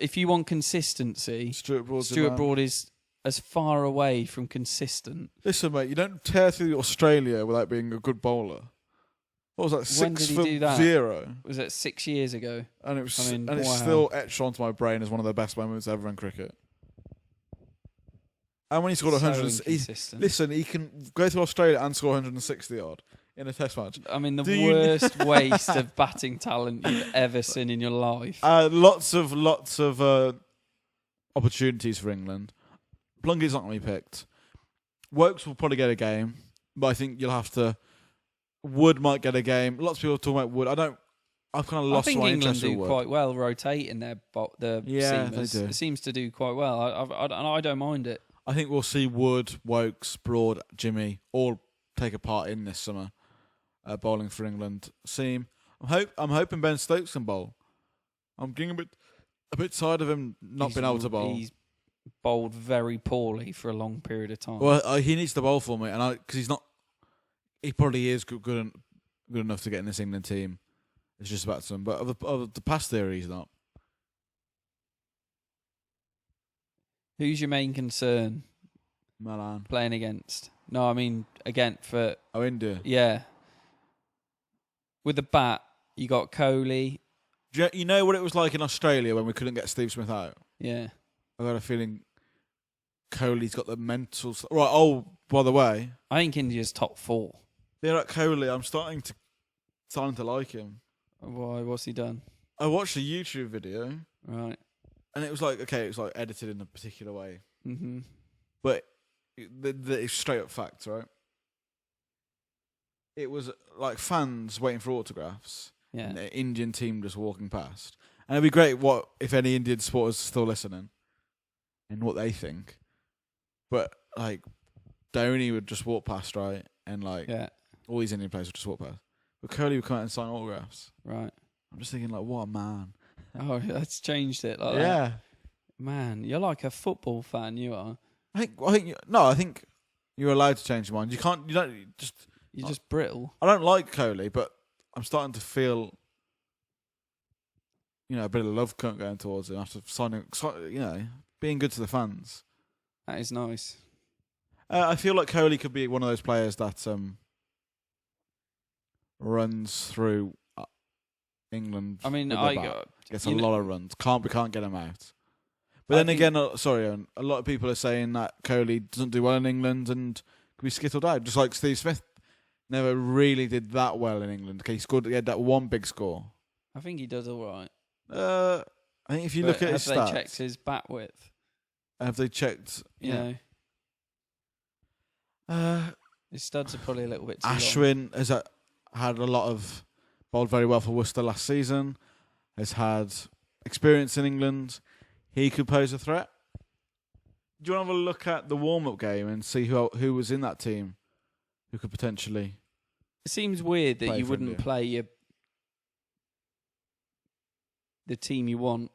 If you want consistency, Stuart Broad is as far away from consistent. Listen, mate, you don't tear through Australia without being a good bowler. What was that? When did he do that? 6'0"? Was it 6 years ago? And it was, I mean, it's still etched onto my brain as one of the best moments ever in cricket. And when he scored 100, listen, he can go to Australia and score 160 odd in a Test match. I mean, the worst waste of batting talent you've ever seen in your life. Lots of opportunities for England. Plunkett's not going to be picked. Wokes will probably get a game, but I think you'll have to. Wood might get a game. Lots of people are talking about Wood. I've kind of lost my interest in Wood. I think England do quite well rotating the seamers. They do. It seems to do quite well. I don't mind it. I think we'll see Wood, Wokes, Broad, Jimmy all take a part in this summer bowling for England. Seam. I'm hoping Ben Stokes can bowl. I'm getting a bit tired of him not being able to bowl. He's bowled very poorly for a long period of time. Well, he needs to bowl for me, and because he's not. He probably is good enough to get in this England team. It's just about some, but of the past theory, he's not. Who's your main concern? Malan. Playing against? No, I mean for. Oh, India. Yeah. With the bat, you got Kohli. You know what it was like in Australia when we couldn't get Steve Smith out? Yeah. I got a feeling Kohli's got the mental. Right. Oh, by the way, I think India's top 4. They're at Kohli. I'm starting to like him. Why? What's he done? I watched a YouTube video. Right. And it was like, okay, it was like edited in a particular way. Mm-hmm. But it's straight up facts, right? It was like fans waiting for autographs. Yeah. And the Indian team just walking past. And it'd be great if any Indian supporters are still listening and what they think. But like Dhoni would just walk past, right? And like all these Indian players would just walk past. But Kohli would come out and sign autographs. Right. I'm just thinking like, what a man. Oh, that's changed it like that. Yeah. Man, you're like a football fan, you are. I think you're allowed to change your mind. You're just brittle. I don't like Kohli, but I'm starting to feel, a bit of love going towards him after signing, being good to the fans. That is nice. I feel like Kohli could be one of those players that runs through England. I mean, gets a lot of runs. We can't get him out. But then again, a lot of people are saying that Kohli doesn't do well in England and could be skittled out, just like Steve Smith never really did that well in England. Okay, he had that one big score. I think he does all right. I think if you look at his stats, have they checked his bat width? Have they checked? His studs are probably a little bit too Ashwin has had a lot of bowled very well for Worcester last season. Has had experience in England. He could pose a threat. Do you want to have a look at the warm-up game and see who was in that team who could potentially? It seems weird that you wouldn't India. play the team you want.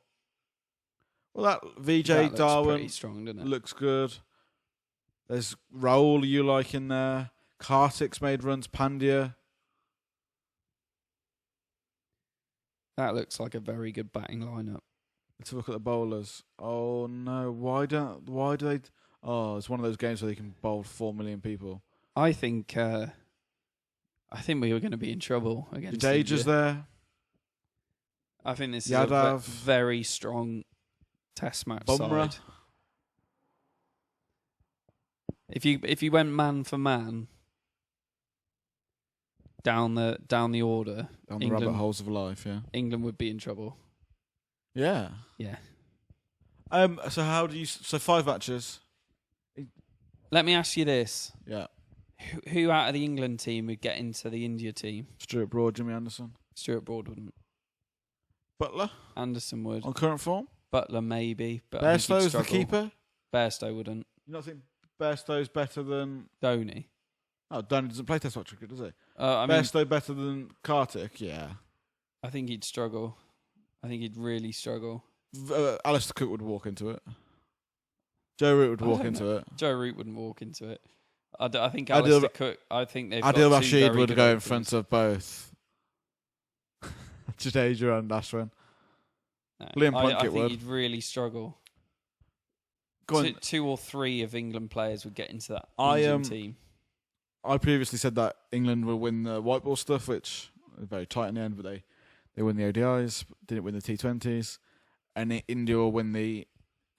Well, that VJ that Darwin strong, doesn't it? looks good. There's Raul you like in there. Kartik's made runs. Pandya. That looks like a very good batting lineup. Let's look at the bowlers. Oh no! Why do they? Oh, it's one of those games where they can bowl 4 million people. I think we were going to be in trouble against Jadeja's there. I think this Yadav. is a very strong Test match Bumrah. side. If you went man for man down the order, On the rabbit holes of life, yeah. England would be in trouble. Yeah. Yeah. So 5 matches. Let me ask you this. Yeah. Who out of the England team would get into the India team? Stuart Broad, Jimmy Anderson. Stuart Broad wouldn't. Butler? Anderson would. On current form? Butler maybe, but I think he'd Bairstow's the struggle. keeper? Bairstow wouldn't. You not think Bairstow's better than... Dhoni. Oh, Dhoni doesn't play Test match cricket, does he? I mean, Bairstow better than Kartik? Yeah. I think he'd struggle. I think he'd really struggle. Alistair Cook would walk into it. Joe Root would I walk don't into know. it. Joe Root wouldn't walk into it. I think Adil- Alistair Cook. I think they've got Adil two Rashid very would good go in openers. front of both Jadeja and Ashwin. No, Liam I Plunkett think would. he'd really struggle. Go on. Two or three of England players would get into that I, Indian team. I previously said that England will win the white ball stuff, which was very tight in the end, but they win the ODIs, didn't win the T20s, and India will win the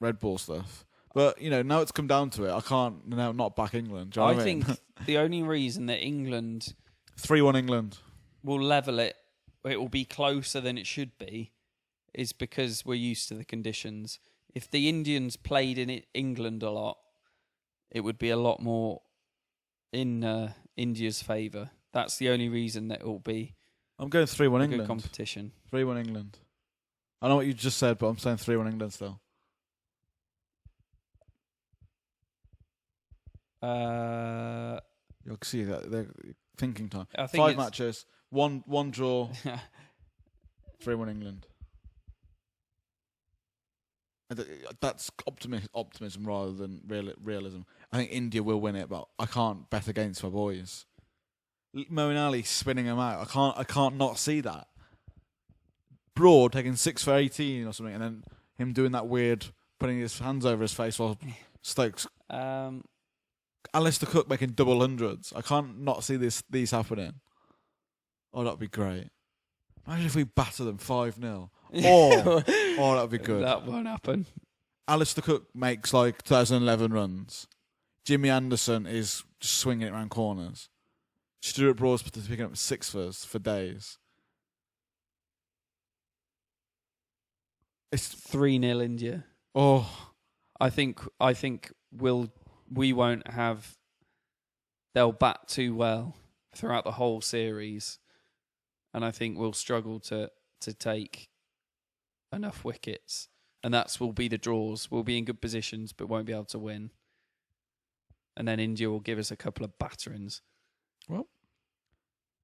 red ball stuff. But, now it's come down to it. I can't not back England. Do you know what I mean? think the only reason that England 3-1 England. will level it, it will be closer than it should be, is because we're used to the conditions. If the Indians played in England a lot, it would be a lot more in India's favour. That's the only reason that it will be I'm going 3-1 a England. good competition. 3-1 England. I know what you just said, but I'm saying 3-1 England still. You'll see that they're thinking time. I think 5 matches, one draw, 3-1 England. And that's optimism rather than realism. I think India will win it, but I can't bet against my boys. Moeen Ali spinning them out. I can't not see that. Broad taking 6 for 18 or something, and then him doing that weird, putting his hands over his face while Stokes. Alistair Cook making double hundreds. I can't not see these happening. Oh, that'd be great. Imagine if we batter them 5-0. Oh, that'd be good. That won't happen. Alistair Cook makes like 2011 runs. Jimmy Anderson is just swinging it around corners. Stuart Broad's picking up 6 for days. It's 3-0 India. oh, I think we won't have. They'll bat too well throughout the whole series, and I think we'll struggle to take enough wickets, and will be the draws. We'll be in good positions, but won't be able to win. And then India will give us a couple of batterings. well,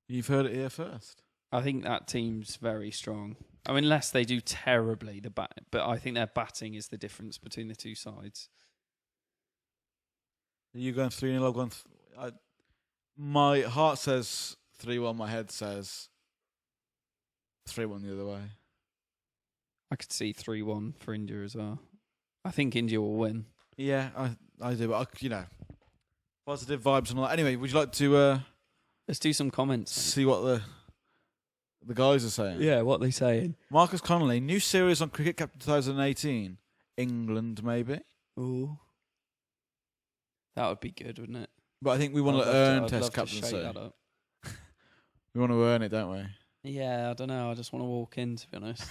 you've heard it here first. I think that team's very strong. I mean, unless they do terribly, but I think their batting is the difference between the two sides. Are you going 3-0? I'm going. My heart says 3-1. My head says 3-1 the other way. I could see 3-1 for India as well. I think India will win. Yeah, I do. But positive vibes and all that. Anyway, would you like to Let's do some comments. see what the guys are saying? Yeah, what are they saying? Marcus Connolly, new series on Cricket Captain 2018. England, maybe. Ooh. That would be good, wouldn't it? But I think we want to earn Test captaincy. We want to earn it, don't we? Yeah, I don't know. I just want to walk in, to be honest.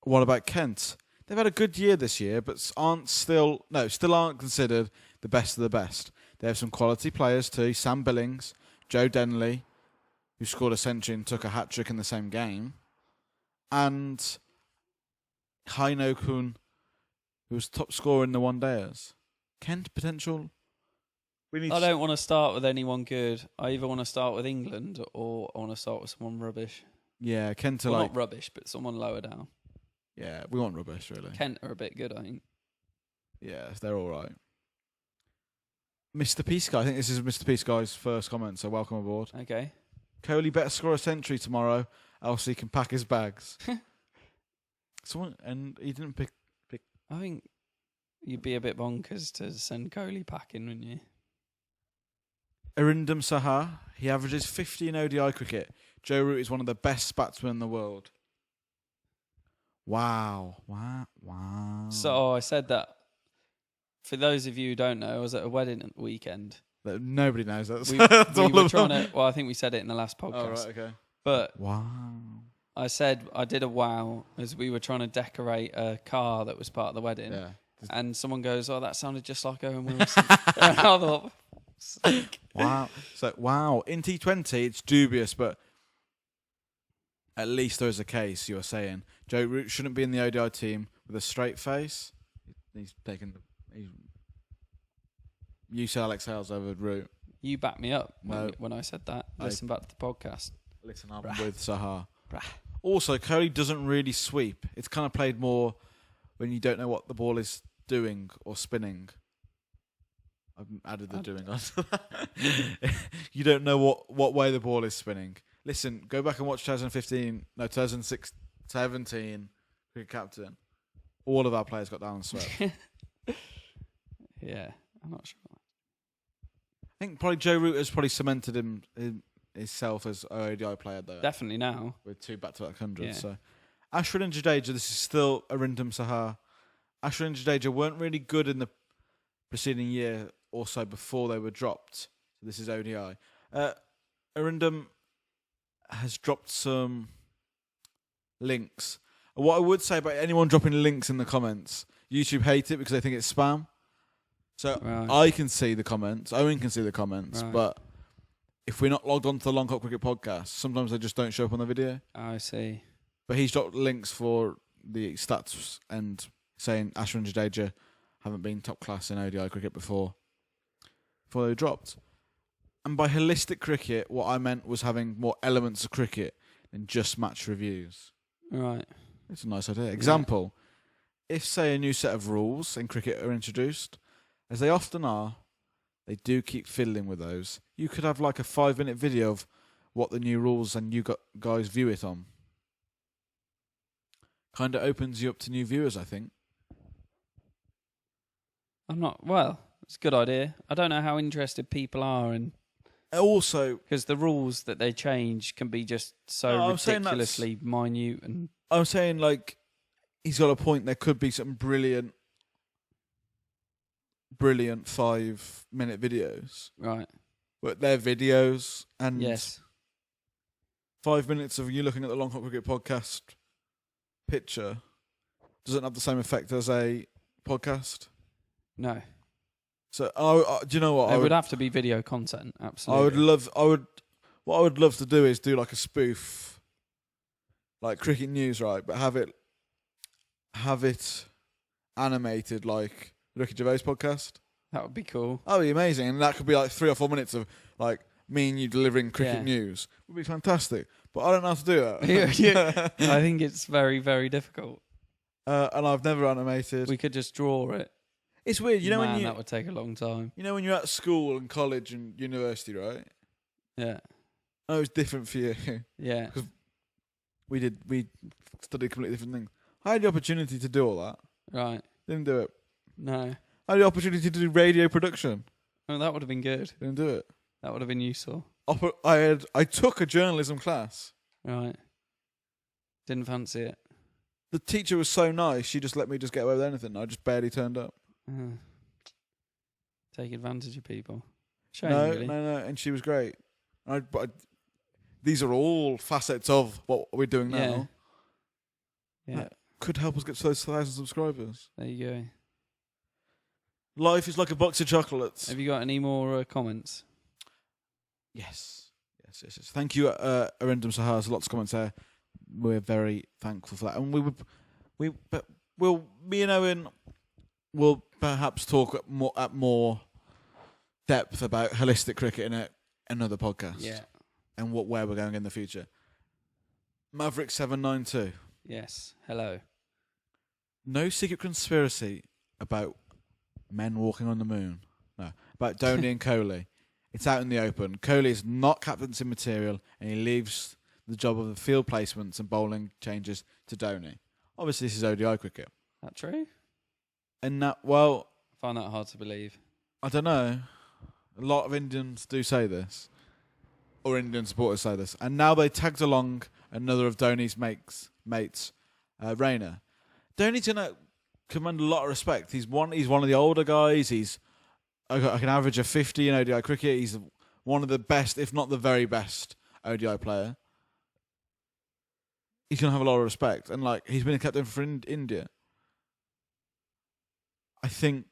What about Kent? They've had a good year this year, but still aren't considered the best of the best. They have some quality players too. Sam Billings, Joe Denley, who scored a century and took a hat-trick in the same game, and Haino Kun, who was top scorer in the one-dayers. Kent potential? I don't want to start with anyone good. I either want to start with England or I want to start with someone rubbish. Yeah, Kent are Well, like... not rubbish, but someone lower down. Yeah, we want rubbish, really. Kent are a bit good, I think. Yeah, they're all right. Mr. Peace Guy. I think this is Mr. Peace Guy's first comment, so welcome aboard. Okay. Kohli better score a century tomorrow, else he can pack his bags. And he didn't pick... I think you'd be a bit bonkers to send Kohli packing, wouldn't you? Arindam Saha. He averages 50 in ODI cricket. Joe Root is one of the best batsmen in the world. Wow. So I said that. For those of you who don't know, I was at a wedding at the weekend. Nobody knows that. We were trying to... Well, I think we said it in the last podcast. Oh, right, okay. But wow. I said I did a wow as we were trying to decorate a car that was part of the wedding. Yeah. And someone goes, "Oh, that sounded just like Owen Wilson." And I thought, wow. So, wow. In T20, it's dubious, but at least there is a case, you are saying. Joe Root shouldn't be in the ODI team with a straight face. He's taken... You said Alex Hales over Root. You backed me up No. when I said that. Listen back to the podcast. Listen up with Sahar. Brah. Also, Coley doesn't really sweep. It's kind of played more when you don't know what the ball is doing or spinning. I've added the doing on to that. You don't know what way the ball is spinning. Listen, go back and watch 2017 cricket captain. All of our players got down and swept. Yeah, I'm not sure. I think probably Joe Root has probably cemented himself as an ODI player though. Definitely now. With 2 back-to-back hundreds. Yeah. So Ashwin and Jadeja, this is still Arindam Sahar. Ashwin and Jadeja weren't really good in the preceding year or so before they were dropped. So this is ODI. Arindam has dropped some links. What I would say about anyone dropping links in the comments, YouTube hate it because they think it's spam. So Right. I can see the comments, Owen can see the comments, Right. but if we're not logged onto the Long Hot Cricket podcast, sometimes they just don't show up on the video. I see. But he's dropped links for the stats and saying Ashwin and Jadeja haven't been top class in ODI cricket before they were dropped. And by holistic cricket, what I meant was having more elements of cricket than just match reviews. Right. It's a nice idea. Example, if, say, a new set of rules in cricket are introduced, as they often are, they do keep fiddling with those. You could have like a 5-minute video of what the new rules and you guys view it on. Kind of opens you up to new viewers, I think. It's a good idea. I don't know how interested people are in... Also, Because the rules that they change can be just so No, I'm saying ridiculously minute and... I'm saying, like, he's got a point. There could be some brilliant 5-minute videos. Right. But they're videos, and Yes. 5 minutes of you looking at the Long Hot Cricket podcast picture doesn't have the same effect as a podcast. No. So, do you know what? There would have to be video content, absolutely. What I would love to do is do like a spoof, like cricket news, right? But have it animated like Ricky Gervais podcast. That would be cool. That would be amazing, and that could be like 3 or 4 minutes of like me and you delivering cricket Yeah. news. It would be fantastic. But I don't know how to do that. Yeah. I think it's very, very difficult. And I've never animated. We could just draw it. It's weird, you know, Man, when that would take a long time. when you're at school and college and university, right? Yeah. Oh, it's different for you. Yeah. We studied completely different things. I had the opportunity to do all that. Right. Didn't do it. No. I had the opportunity to do radio production. Oh, that would have been good. Didn't do it. That would have been useful. I took a journalism class. Right. Didn't fancy it. The teacher was so nice, she just let me just get away with anything. I just barely turned up. Take advantage of people. Shame, No, really. no, and she was great. These are all facets of what we're doing now. Yeah. That could help us get to those 1,000 subscribers. There you go. Life is like a box of chocolates. Have you got any more comments? Yes. Thank you, Arindam Sahar. There's lots of comments there. We're very thankful for that. And me and Owen will perhaps talk at more depth about holistic cricket in another podcast. Yeah. And where we're going in the future. Maverick 792. Yes. Hello. No secret conspiracy about men walking on the moon. No. About Dhoni and Kohli. It's out in the open. Kohli is not captaincy material, and he leaves the job of the field placements and bowling changes to Dhoni. Obviously, this is ODI cricket. That true? And that, well, I find that hard to believe. I don't know. A lot of Indians do say this. Or Indian supporters say this. And now they tagged along another of Dhoni's mates, Raina. Dhoni's going to command a lot of respect. He's one of the older guys. He's like an average of 50 in ODI cricket. He's one of the best, if not the very best, ODI player. He's going to have a lot of respect. And like he's been a captain for India. I think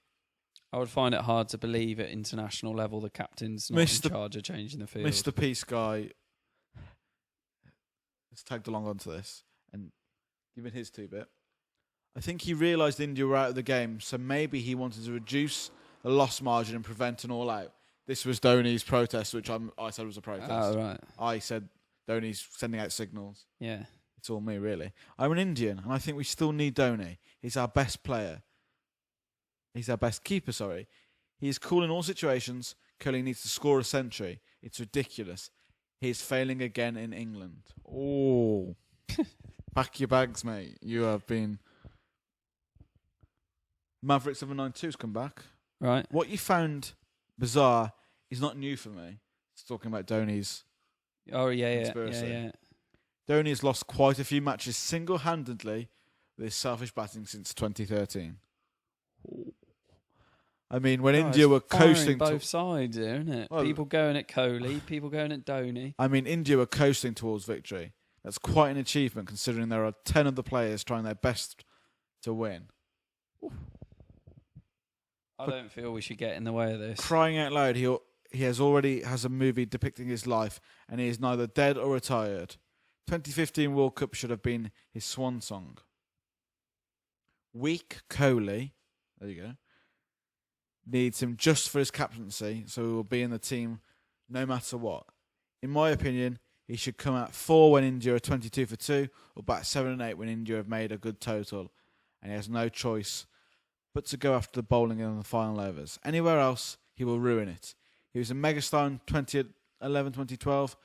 I would find it hard to believe at international level the captain's not in charge of changing the field. Mr. Peace guy has tagged along onto this and given his 2-bit. I think he realised India were out of the game, so maybe he wanted to reduce the loss margin and prevent an all-out. This was Dhoni's protest, which I said was a protest. Oh, right. I said Dhoni's sending out signals. Yeah. It's all me, really. I'm an Indian, and I think we still need Dhoni. He's our best player. He's our best keeper, sorry. He is cool in all situations. Kohli needs to score a century. It's ridiculous. He is failing again in England. Oh. Pack your bags, mate. You have been... Maverick792's come back. Right. What you found bizarre is not new for me. It's talking about Dhoni's Oh, yeah. conspiracy. Dhoni has lost quite a few matches single-handedly with his selfish batting since 2013. I mean, when India were coasting... both sides here, isn't it? Well, people going at Kohli, people going at Dhoni. I mean, India were coasting towards victory. That's quite an achievement, considering there are 10 other players trying their best to win. I don't feel we should get in the way of this. Crying out loud, he already has a movie depicting his life, and he is neither dead or retired. 2015 World Cup should have been his swan song. Weak Kohli, there you go, needs him just for his captaincy, so he will be in the team no matter what. In my opinion, he should come out 4 when India are 22 for 2, or bat 7 and 8 when India have made a good total, and he has no choice but to go after the bowling in the final overs. Anywhere else, he will ruin it. He was a megastar in 2011, 2012,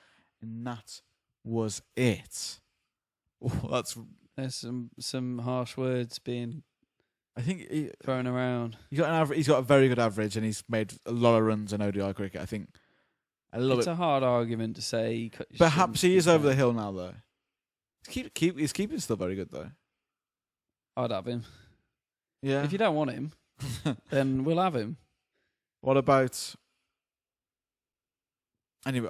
and that was it. Oh, There's some harsh words being I think thrown around. he's got a very good average, and he's made a lot of runs in ODI cricket. I think It's a hard argument to say. Perhaps he is over the hill now, though. His keeping's still very good, though. I'd have him. Yeah. If you don't want him, then we'll have him. What about? Anyway,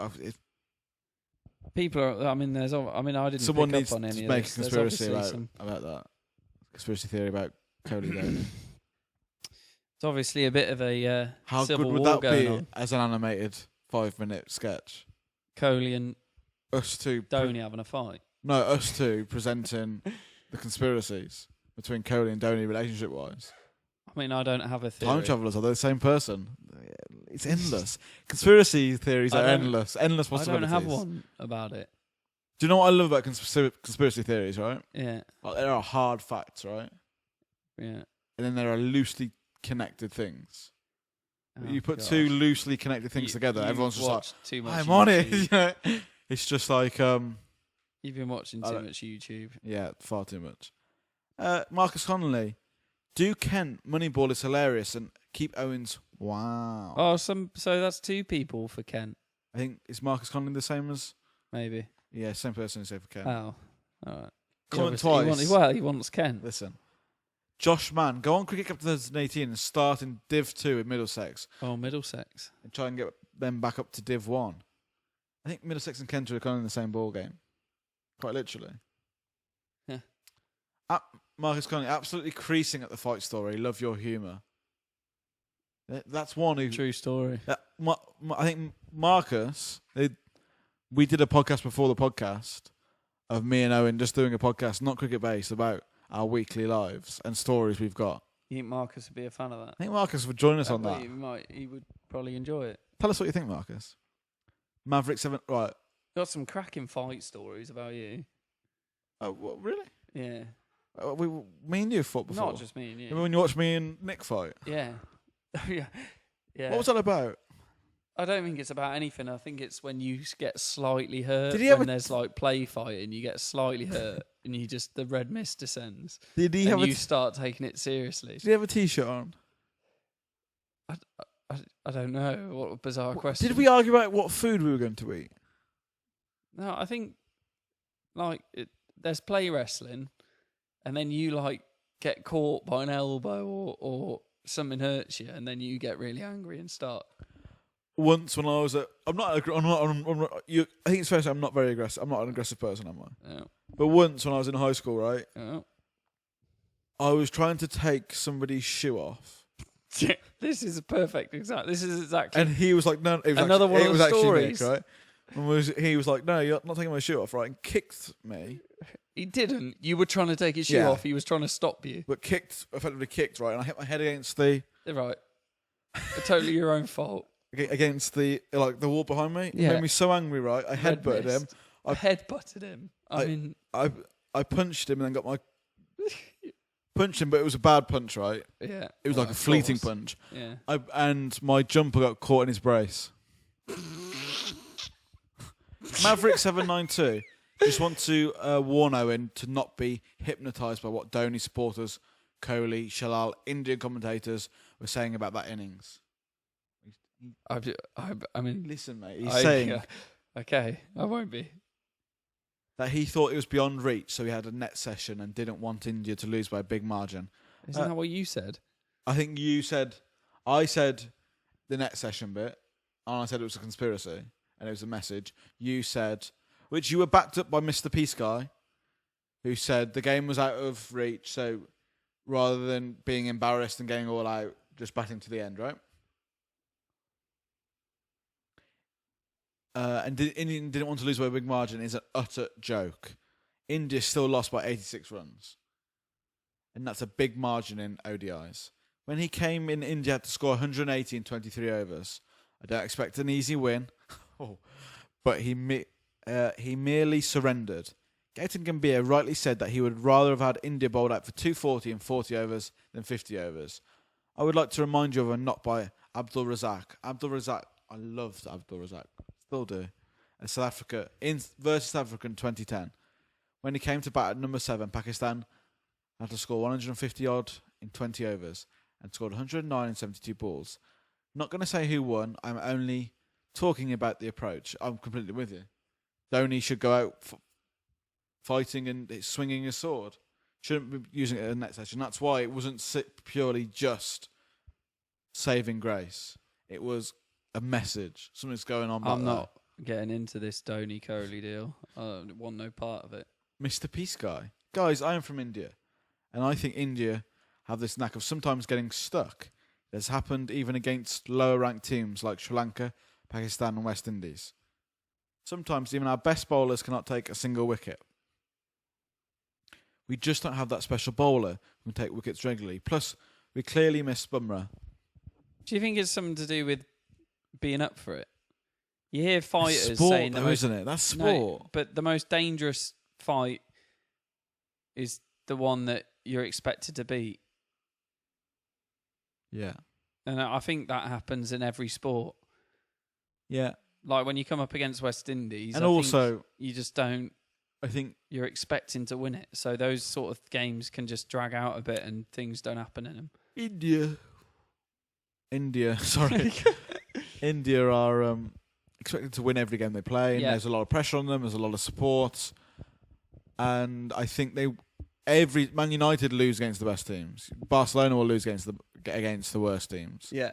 People are. I mean, I didn't someone pick needs up on any to of make this. a conspiracy about that. Conspiracy theory about Kohli Dhoni. It's obviously a bit of a How civil good would war that going be on. as an animated 5-minute sketch? Kohli and Us two, Dhoni having a fight. no, us two presenting the conspiracies between Kohli and Dhoni relationship-wise. I mean, I don't have a theory. Time travelers, are they the same person? It's endless. Conspiracy theories are endless. Endless I possibilities. don't have one about it. Do you know what I love about conspiracy theories, right? Yeah, Like, there are hard facts, right? yeah. And then there are loosely connected things. Oh, You put God. two loosely connected things You- together, you've everyone's just like, watched too much I'm on it. YouTube. You know? It's just like, You've been watching I too don't- much YouTube. yeah, far too much. Marcus Connolly, do Kent, Moneyball is hilarious, and keep Owens, wow. Oh, so that's 2 people for Kent, I think, is Marcus Connolly the same as? maybe. Yeah, same person who said for Kent. Oh, all right. Comment He twice. he wants Kent. Listen. Josh Mann, go on Cricket Cup 2018 and start in Div 2 in Middlesex Oh, Middlesex. and try and get them back up to Div 1. I think Middlesex and Kent are kind of in the same ball game. Quite literally. Yeah. Marcus Connolly, absolutely creasing at the fight story. Love your humour. That's one who... True story. I think Marcus... We did a podcast before the podcast of me and Owen just doing a podcast, not cricket-based, about our weekly lives and stories we've got. You think Marcus would be a fan of that? I think Marcus would join us on that. He would probably enjoy it. Tell us what you think, Marcus. Maverick7... Right. Got some cracking fight stories about you. Oh, what, really? Yeah. Me and you have fought before. Not just me and you. Remember when you watched me and Nick fight? Yeah. Yeah. Yeah. What was that about? I don't think it's about anything. I think it's when you get slightly hurt. Did he when ever- there's like play fighting, you get slightly hurt, and you just the red mist descends, Did he and have you start taking it seriously. Did he have a t-shirt on? I don't know. What a bizarre question. Did we argue about what food we were going to eat? No, I think like there's play wrestling, and then you like get caught by an elbow or something hurts you, and then you get really angry and start. Once when I was at... I'm not... I think it's fair to say I'm not very aggressive. I'm not an aggressive person, am I? Oh, But once when I was in high school, right, oh. I was trying to take somebody's shoe off. This is a perfect example. This is exactly And he was like, no, it was Another actually, one it of was the actually stories. Nick, right? And he was like, "No, you're not taking my shoe off," right? And kicked me. He didn't. You were trying to take his shoe Yeah. off. He was trying to stop you. But effectively kicked, right? And I hit my head against the Right. Totally your own fault. the wall behind me. Yeah. It made me so angry, right? I Red headbutted him. mist. Headbutted him. I mean, I punched him and then got my punched him, but it was a bad punch, right? yeah. It was Well, like a of fleeting course. punch. Yeah. And my jumper got caught in his brace. Maverick 792 just want to warn Owen to not be hypnotised by what Dhoni supporters, Kohli, Shalal, Indian commentators were saying about that innings. I mean, Listen, mate, he's saying okay, I won't be. that he thought it was beyond reach, so he had a net session and didn't want India to lose by a big margin. Isn't that what you said? I think I said the net session bit, and I said it was a conspiracy, and it was a message. You said, which you were backed up by Mr. Peace Guy, who said the game was out of reach, so rather than being embarrassed and getting all out, just batting to the end, right? And Indian didn't want to lose by a big margin is an utter joke. India still lost by 86 runs. And that's a big margin in ODIs. When he came in, India had to score 180 in 23 overs. I don't expect an easy win, but he merely surrendered. Gautam Gambhir rightly said that he would rather have had India bowled out for 240 in 40 overs than 50 overs. I would like to remind you of a knock by Abdul Razak. I loved Abdul Razak. Still do. South Africa versus South Africa in 2010. When he came to bat at number 7, Pakistan had to score 150 odd in 20 overs and scored 109 in 72 balls. Not going to say who won. I'm only talking about the approach. I'm completely with you. Dhoni should go out fighting and swinging his sword. Shouldn't be using it in a net session. That's why it wasn't purely just saving grace. It was a message. Something's going on. I'm not getting into this Dhoni Kohli deal. I don't want no part of it. Mr. Peace Guy. Guys, I am from India. And I think India have this knack of sometimes getting stuck. It's happened even against lower ranked teams like Sri Lanka, Pakistan and West Indies. Sometimes even our best bowlers cannot take a single wicket. We just don't have that special bowler who can take wickets regularly. Plus, we clearly miss Bumrah. Do you think it's something to do with being up for it? You hear fighters sport, saying though, isn't it? That's sport. No, but the most dangerous fight is the one that you're expected to beat. Yeah. And I think that happens in every sport. Yeah. Like when you come up against West Indies, and I also, think you just don't. I think you're expecting to win it, so those sort of games can just drag out a bit, and things don't happen in them. India, sorry, India are expected to win every game they play, and there's a lot of pressure on them. There's a lot of support, and I think every Man United lose against the best teams. Barcelona will lose against the worst teams. Yeah.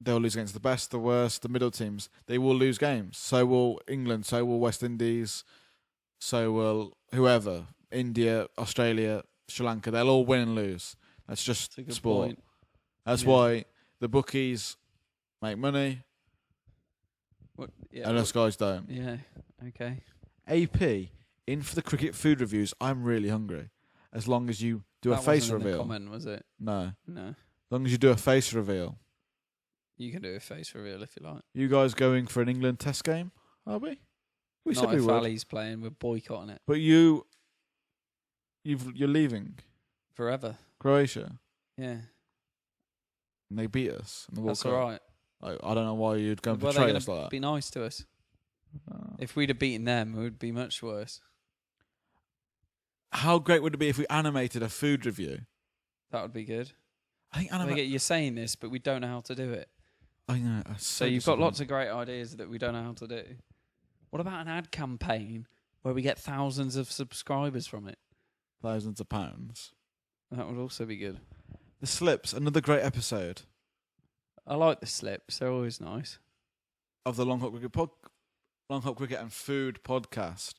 They'll lose against the best, the worst, the middle teams. They will lose games. So will England. So will West Indies. So will whoever. India, Australia, Sri Lanka. They'll all win and lose. That's just sport. Point. That's why the bookies make money and us guys don't. Yeah, okay. AP, in for the cricket food reviews. I'm really hungry. As long as you do a face wasn't in reveal. the comment, was it? No. As long as you do a face reveal. You can do a face reveal if you like. You guys going for an England test game? Are we? We Not said we if would. Ali's playing, we're boycotting it. But you're leaving forever. Croatia. Yeah. And they beat us in the World That's Cup. all right. I don't know why you'd go and Well, betray they're us like that. be nice to us. If we'd have beaten them, it would be much worse. How great would it be if we animated a food review? That would be good. I think You're saying this, but we don't know how to do it. I know. So you've got lots of great ideas that we don't know how to do. What about an ad campaign where we get thousands of subscribers from it? Thousands of pounds. That would also be good. The Slips, another great episode I like the slips. They're always nice. of the Long Hop Cricket and Food podcast.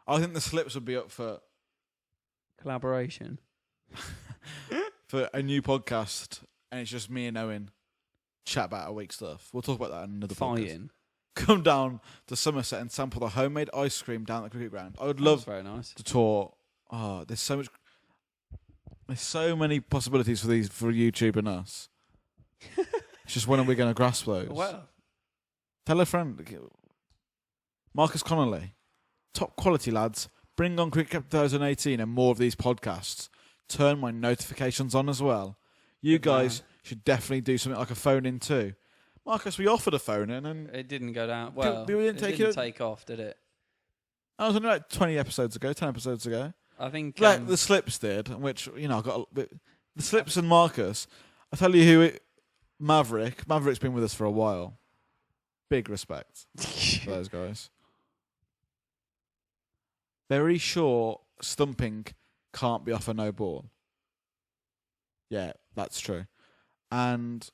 I think the Slips would be up for Collaboration. for a new podcast, and it's just me and Owen chat about our week stuff. We'll talk about that in another podcast. come down to Somerset and sample the homemade ice cream down at the cricket ground. I would That's love very nice. to tour. Oh, there's so many possibilities for YouTube and us. It's just when are we going to grasp those? Well, Tell a friend. Marcus Connolly, top quality lads. Bring on Cricket Cup 2018 and more of these podcasts. Turn my notifications on as well. You guys should definitely do something like a phone in too. Marcus, we offered a phone in and it didn't go down. Well, we didn't take off, did it? I was only like 10 episodes ago. I think Like the Slips did, which, I got a bit. The Slips and Marcus, I tell you who Maverick's been with us for a while. Big respect for those guys. Very sure stumping can't be off a no ball. Yeah, that's true. And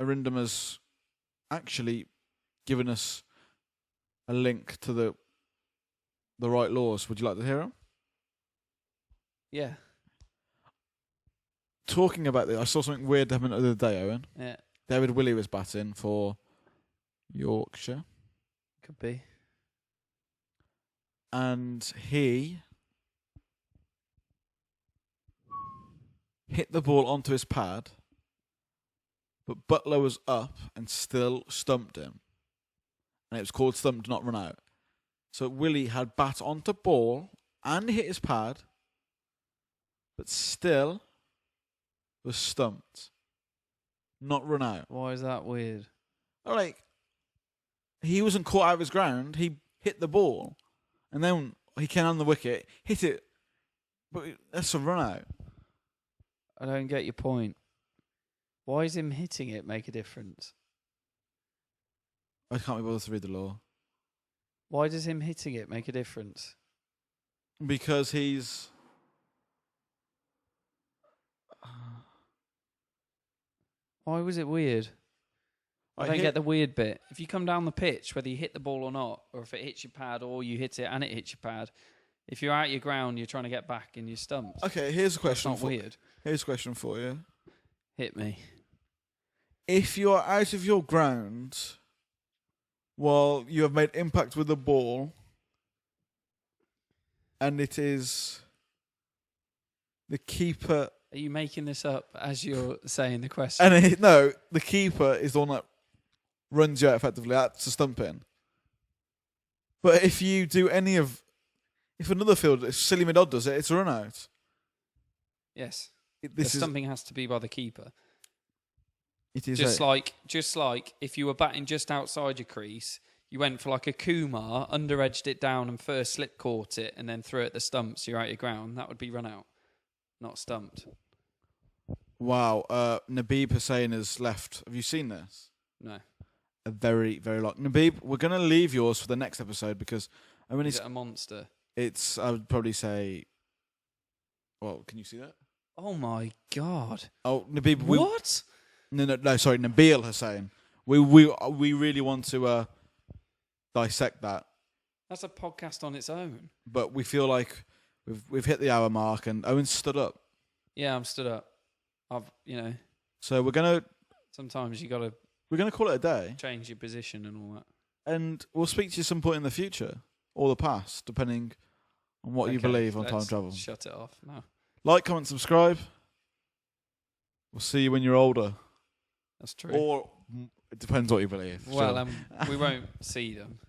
Arinda's actually given us a link to the right laws. Would you like to hear them? Yeah. Talking about this, I saw something weird happen the other day, Owen. Yeah. David Willey was batting for Yorkshire. Could be. And he hit the ball onto his pad, but Butler was up and still stumped him. And it was called stumped, not run out. So Willie had bat onto ball and hit his pad, but still was stumped, not run out. Why is that weird? Like, he wasn't caught out of his ground. He hit the ball, and then he came on the wicket, hit it, but that's a run out. I don't get your point. Why is him hitting it make a difference? I can't be bothered to read the law. Why does him hitting it make a difference? Because he's... Why was it weird? I don't get the weird bit. If you come down the pitch, whether you hit the ball or not, or if it hits your pad or you hit it and it hits your pad, if you're out your ground, you're trying to get back and you're stumped. Okay, here's a question. That's not weird. Here's a question for you. Hit me. If you're out of your ground while you have made impact with the ball, and it is the keeper... Are you making this up as you're saying the question? And no, the keeper is the one that runs you out effectively. That's a stumping. But if you do if another fielder, if Silly Midod does it, it's a run out. Yes. The stumping has to be by the keeper. It is just like if you were batting just outside your crease, you went for like a Kumar, under-edged it down and first slip caught it and then threw it at the stumps, you're out your ground. That would be run out, not stumped. Wow. Nabeeb Hussain has left. Have you seen this? No. A very, very long. Nabeeb, we're going to leave yours for the next episode because is it a monster? It's, I would probably say, well, can you see that? Oh my God. Oh, Nabeeb. What? No, sorry, Nabil Hussain. We really want to dissect that. That's a podcast on its own. But we feel like we've hit the hour mark and Owen's stood up. Yeah, I'm stood up. So we're gonna. Sometimes you got to. We're gonna call it a day. Change your position and all that. And we'll speak to you some point in the future or the past, depending on what you believe on time travel. Shut it off. No. Like, comment, subscribe. We'll see you when you're older. That's true. Or it depends what you believe. Well, we won't see them.